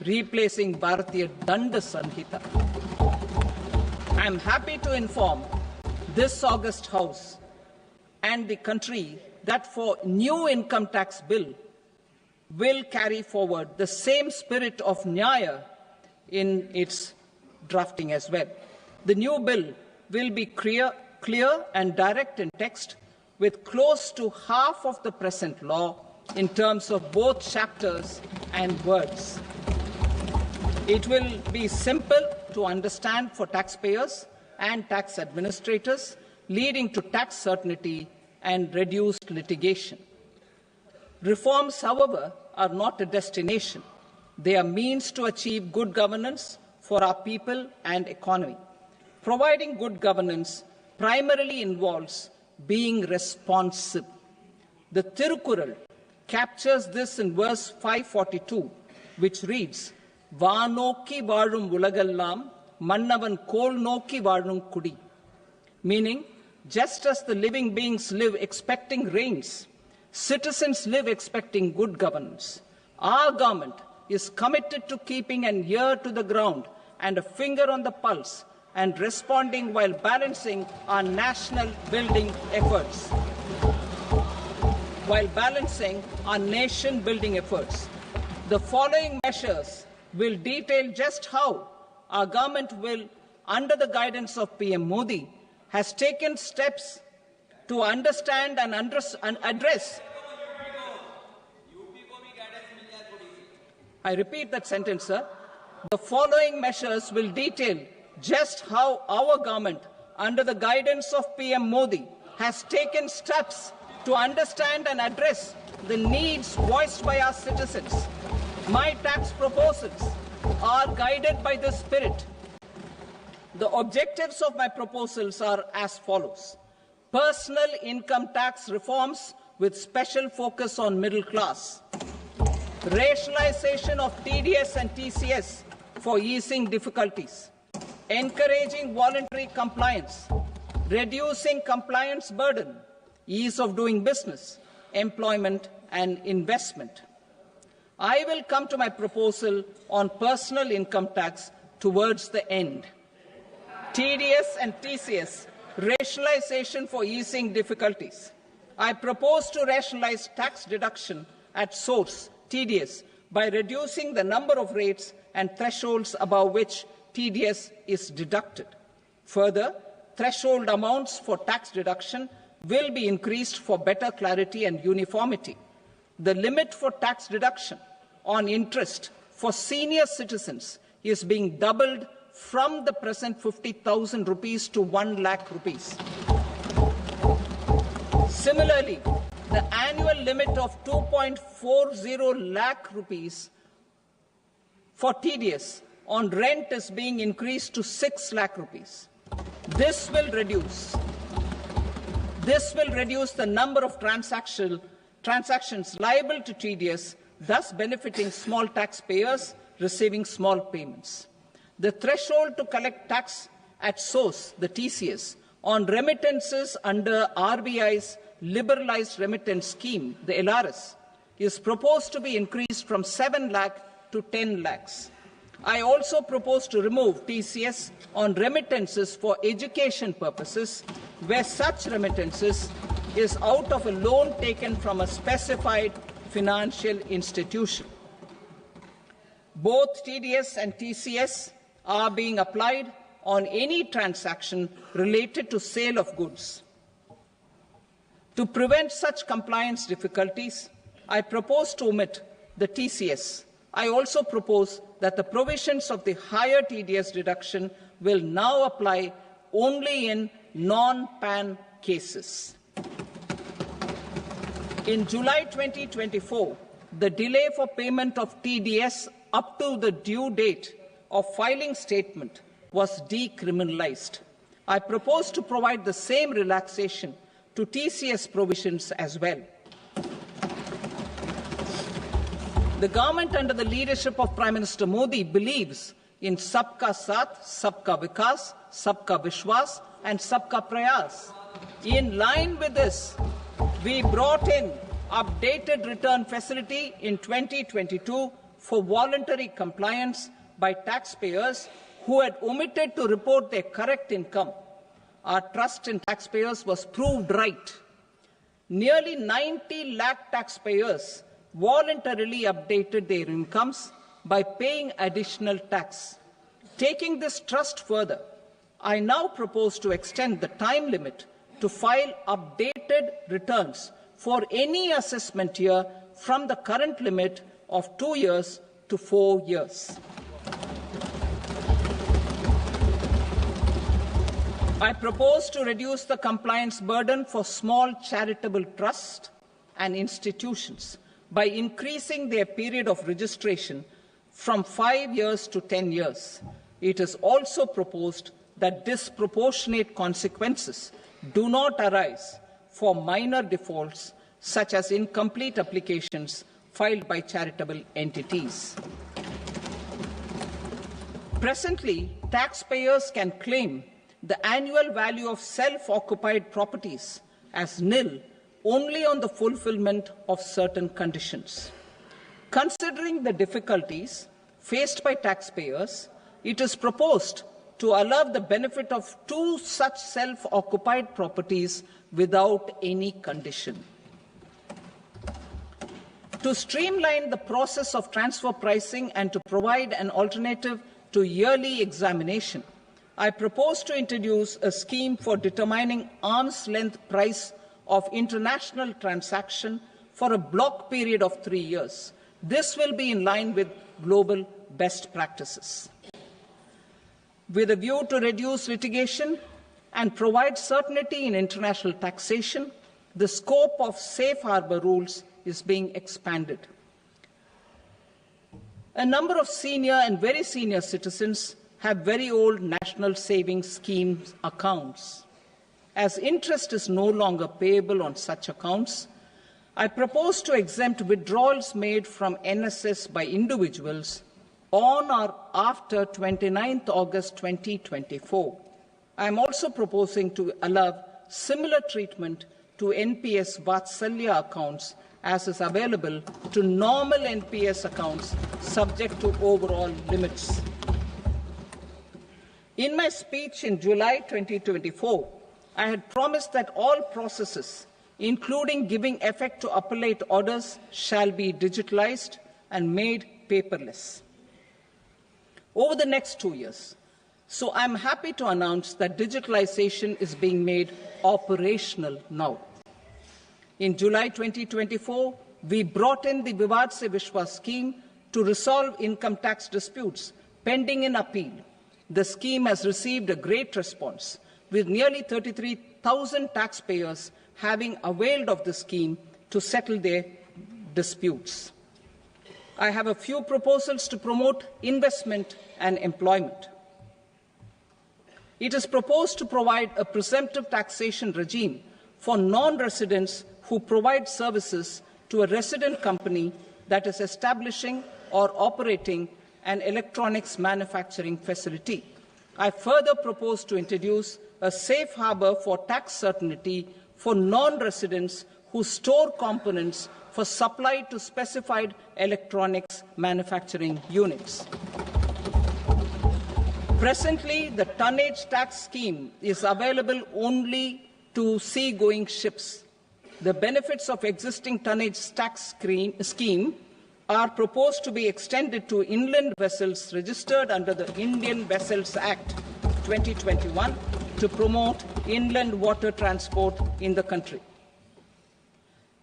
replacing Bharatiya Danda Sanhita. I am happy to inform this august House and the country that for new income tax bill, will carry forward the same spirit of Nyaya in its drafting as well. The new bill will be clear and direct in text, with close to half of the present law in terms of both chapters and words. It will be simple to understand for taxpayers and tax administrators, leading to tax certainty and reduced litigation. Reforms, however, are not a destination. They are means to achieve good governance for our people and economy. Providing good governance primarily involves being responsive. The Tirukkural captures this in verse 542, which reads, "Vaanokki vaazhum ulagallam, mannavan kol nokki vaazhum kudi," meaning, just as the living beings live expecting rains, citizens live expecting good governance. Our government is committed to keeping an ear to the ground and a finger on the pulse and responding while balancing our national building efforts. The following measures will detail just how our government will, under the guidance of PM Modi, has taken steps to understand and address. I repeat that sentence, sir. The following measures will detail just how our government, under the guidance of PM Modi, has taken steps to understand and address the needs voiced by our citizens. My tax proposals are guided by this spirit. The objectives of my proposals are as follows. Personal income tax reforms with special focus on middle class. Rationalization of TDS and TCS for easing difficulties. Encouraging voluntary compliance. Reducing compliance burden. Ease of doing business, employment and investment. I will come to my proposal on personal income tax towards the end. TDS and TCS, rationalization for easing difficulties. I propose to rationalize tax deduction at source, TDS, by reducing the number of rates and thresholds above which TDS is deducted. Further, threshold amounts for tax deduction will be increased for better clarity and uniformity. The limit for tax deduction on interest for senior citizens is being doubled from the present 50,000 rupees to 1 lakh rupees. Similarly, the annual limit of 2.40 lakh rupees for TDS on rent is being increased to 6 lakh rupees. This will reduce the number of transactions liable to TDS, thus benefiting small taxpayers receiving small payments. The threshold to collect tax at source, the TCS, on remittances under RBI's liberalized remittance scheme, the LRS, is proposed to be increased from 7 lakh to 10 lakhs. I also propose to remove TCS on remittances for education purposes, where such remittances is out of a loan taken from a specified financial institution. Both TDS and TCS are being applied on any transaction related to sale of goods. To prevent such compliance difficulties, I propose to omit the TCS. I also propose that the provisions of the higher TDS deduction will now apply only in non-PAN cases. In July 2024, the delay for payment of TDS up to the due date of filing statement was decriminalized. I propose to provide the same relaxation to TCS provisions as well. The government under the leadership of Prime Minister Modi believes in Sabka Saath, Sabka Vikas, Sabka Vishwas and Sabka Prayas. In line with this, we brought in updated return facility in 2022 for voluntary compliance by taxpayers who had omitted to report their correct income. Our trust in taxpayers was proved right. Nearly 90 lakh taxpayers voluntarily updated their incomes by paying additional tax. Taking this trust further, I now propose to extend the time limit to file updated returns for any assessment year from the current limit of 2 years to 4 years. I propose to reduce the compliance burden for small charitable trusts and institutions by increasing their period of registration from 5 years to 10 years. It is also proposed that disproportionate consequences do not arise for minor defaults such as incomplete applications filed by charitable entities. Presently, taxpayers can claim the annual value of self-occupied properties as nil only on the fulfillment of certain conditions. Considering the difficulties faced by taxpayers, it is proposed to allow the benefit of 2 such self-occupied properties without any condition. To streamline the process of transfer pricing and to provide an alternative to yearly examination, I propose to introduce a scheme for determining arm's length price of international transaction for a block period of 3 years. This will be in line with global best practices. With a view to reduce litigation and provide certainty in international taxation, the scope of safe harbor rules is being expanded. A number of senior and very senior citizens have very old national savings schemes accounts. As interest is no longer payable on such accounts, I propose to exempt withdrawals made from NSS by individuals on or after 29th August 2024. I am also proposing to allow similar treatment to NPS Vatsalya accounts as is available to normal NPS accounts subject to overall limits. In my speech in July 2024, I had promised that all processes, including giving effect to appellate orders, shall be digitalized and made paperless over the next 2 years. So I'm happy to announce that digitalization is being made operational now. In July 2024, we brought in the Vivad Se Vishwas scheme to resolve income tax disputes pending in appeal. The scheme has received a great response, with nearly 33,000 taxpayers having availed of the scheme to settle their disputes. I have a few proposals to promote investment and employment. It is proposed to provide a presumptive taxation regime for non-residents who provide services to a resident company that is establishing or operating an electronics manufacturing facility. I further propose to introduce a safe harbor for tax certainty for non-residents who store components for supply to specified electronics manufacturing units. Presently, the tonnage tax scheme is available only to sea-going ships. The benefits of existing tonnage tax scheme are proposed to be extended to inland vessels registered under the Indian Vessels Act 2021 to promote inland water transport in the country.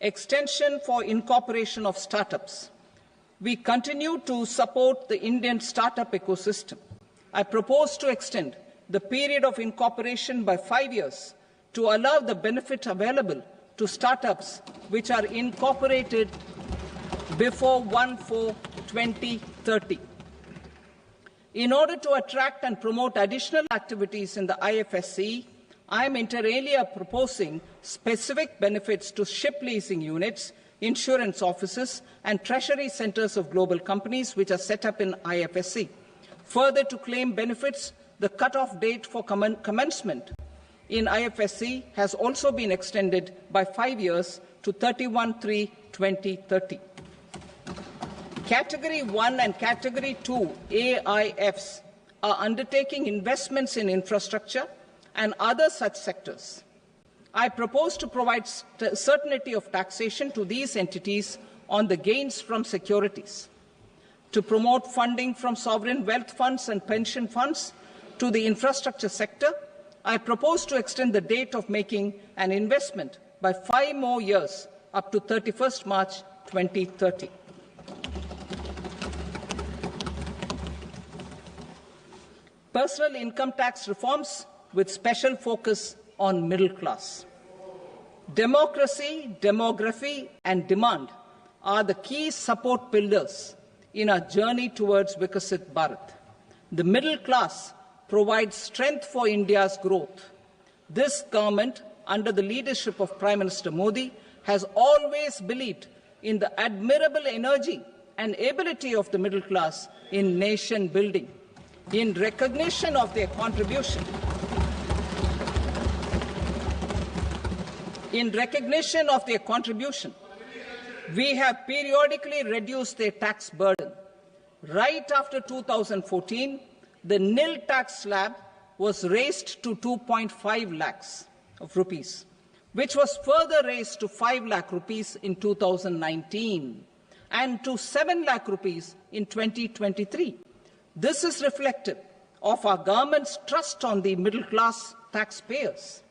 Extension for incorporation of startups. We continue to support the Indian startup ecosystem. I propose to extend the period of incorporation by 5 years to allow the benefit available to startups which are incorporated before 1/4/2030. In order to attract and promote additional activities in the IFSC, I am inter alia proposing specific benefits to ship leasing units, insurance offices, and treasury centres of global companies which are set up in IFSC. Further, to claim benefits, the cut-off date for commencement in IFSC has also been extended by 5 years to 31/3/2030. Category 1 and Category 2 AIFs are undertaking investments in infrastructure and other such sectors. I propose to provide certainty of taxation to these entities on the gains from securities. To promote funding from sovereign wealth funds and pension funds to the infrastructure sector, I propose to extend the date of making an investment by 5 more years up to 31st March 2030. Personal income tax reforms with special focus on middle class. Democracy, demography, and demand are the key support pillars in our journey towards Vikasit Bharat. The middle class provides strength for India's growth. This government, under the leadership of Prime Minister Modi, has always believed in the admirable energy and ability of the middle class in nation building. In recognition of their contribution, we have periodically reduced their tax burden. Right after 2014, the nil tax slab was raised to 2.5 lakhs of rupees, which was further raised to 5 lakh rupees in 2019 and to 7 lakh rupees in 2023. This is reflective of our government's trust on the middle-class taxpayers.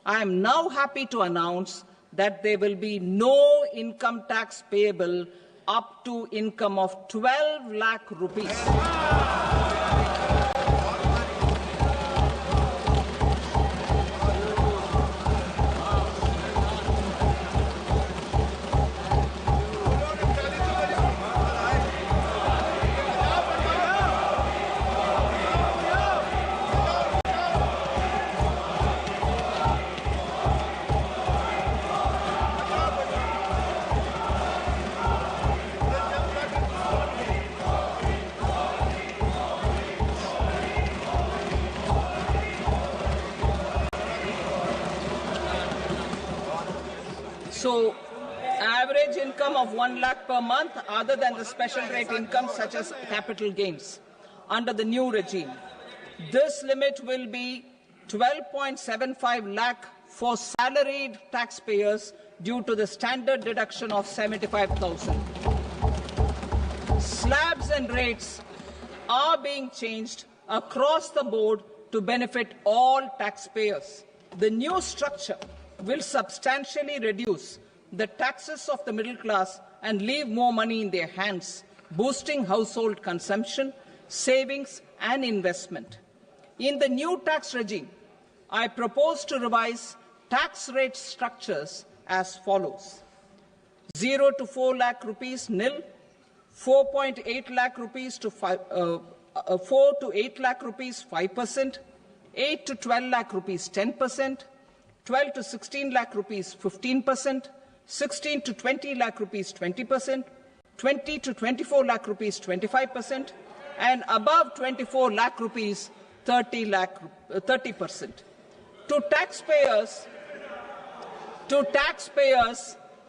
I am now happy to announce that there will be no income tax payable up to income of 12 lakh rupees. So, average income of 1 lakh per month other than the special rate income such as capital gains under the new regime. This limit will be 12.75 lakh for salaried taxpayers due to the standard deduction of 75,000. Slabs and rates are being changed across the board to benefit all taxpayers. The new structure will substantially reduce the taxes of the middle class and leave more money in their hands, boosting household consumption, savings and investment. In the new tax regime, I propose to revise tax rate structures as follows. 0 to 4 lakh rupees nil, 4.8 lakh rupees to 4 to 8 lakh rupees 5%, 8 to 12 lakh rupees 10%, 12 to 16 lakh rupees 15%, 16 to 20 lakh rupees 20%, 20 to 24 lakh rupees 25%, and above 24 lakh rupees 30%. To taxpayers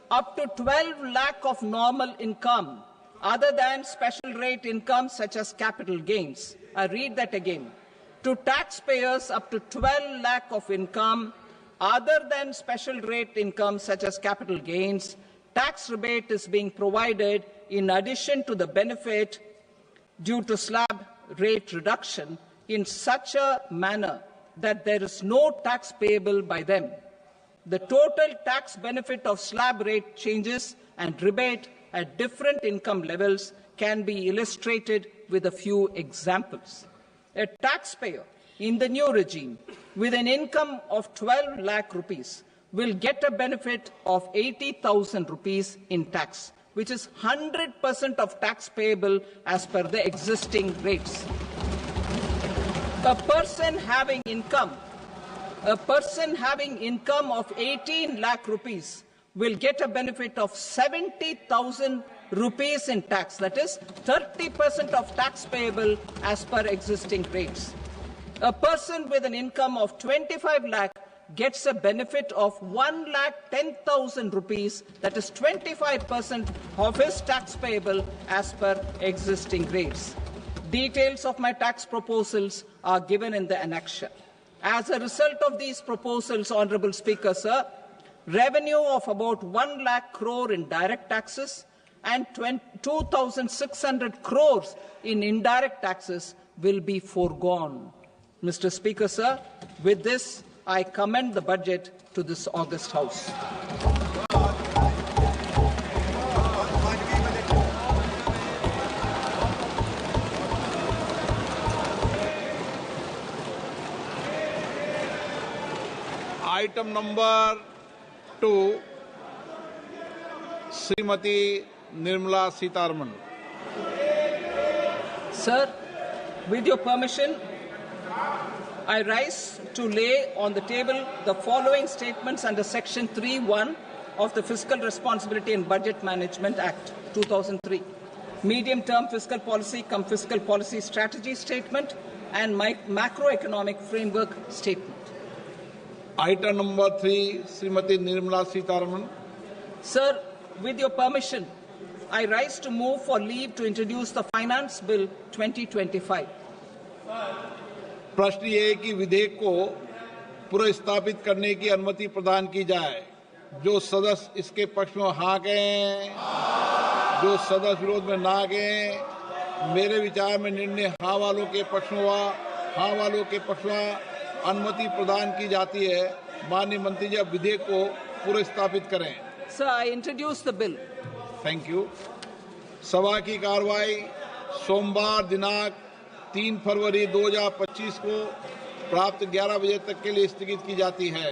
up to 12 lakh of normal income, other than special rate income such as capital gains. I read that again. To taxpayers up to 12 lakh of income, other than special rate income such as capital gains, tax rebate is being provided in addition to the benefit due to slab rate reduction in such a manner that there is no tax payable by them. The total tax benefit of slab rate changes and rebate at different income levels can be illustrated with a few examples. A taxpayer in the new regime with an income of 12 lakh rupees will get a benefit of 80,000 rupees in tax, which is 100% of tax payable as per the existing rates. A person having income of 18 lakh rupees will get a benefit of 70,000 rupees in tax, that is 30% of tax payable as per existing rates. A person with an income of 25 lakh gets a benefit of 1,10,000 rupees, that is 25% of his tax payable as per existing rates. Details of my tax proposals are given in the annexure. As a result of these proposals, Honourable Speaker, sir, revenue of about 1 lakh crore in direct taxes, and 2,600 crores in indirect taxes will be foregone. Mr. Speaker, sir, with this, I commend the budget to this august House. Item number 2, Srimati Nirmala Sitharaman. Sir, with your permission, I rise to lay on the table the following statements under Section 3(1) of the Fiscal Responsibility and Budget Management Act 2003. Medium-term fiscal policy cum fiscal policy strategy statement and macroeconomic framework statement. Item number 3, Srimati Nirmala Sitharaman. Sir, with your permission, I rise to move for leave to introduce the Finance Bill 2025. प्रश्न ये है कि विधेयक को पुनर्स्थापित करने की अनुमति प्रदान की जाए। जो सदस्य इसके पक्ष में हाँ कहें, जो सदस्य विरोध में ना कहें। मेरे विचार में निर्णय हाँ वालों के पक्ष में हुआ, हाँ वालों के पक्ष में अनुमति प्रदान की जाती है। माननीय मंत्री जी, अब विधेयक को पुनर्स्थापित करें। Sir, I introduce the bill. Thank you. सभा की कार्रवाई सोमवार दिनांक 3 फरवरी 2025 को प्राप्त 11 बजे तक के लिए स्थगित की जाती है।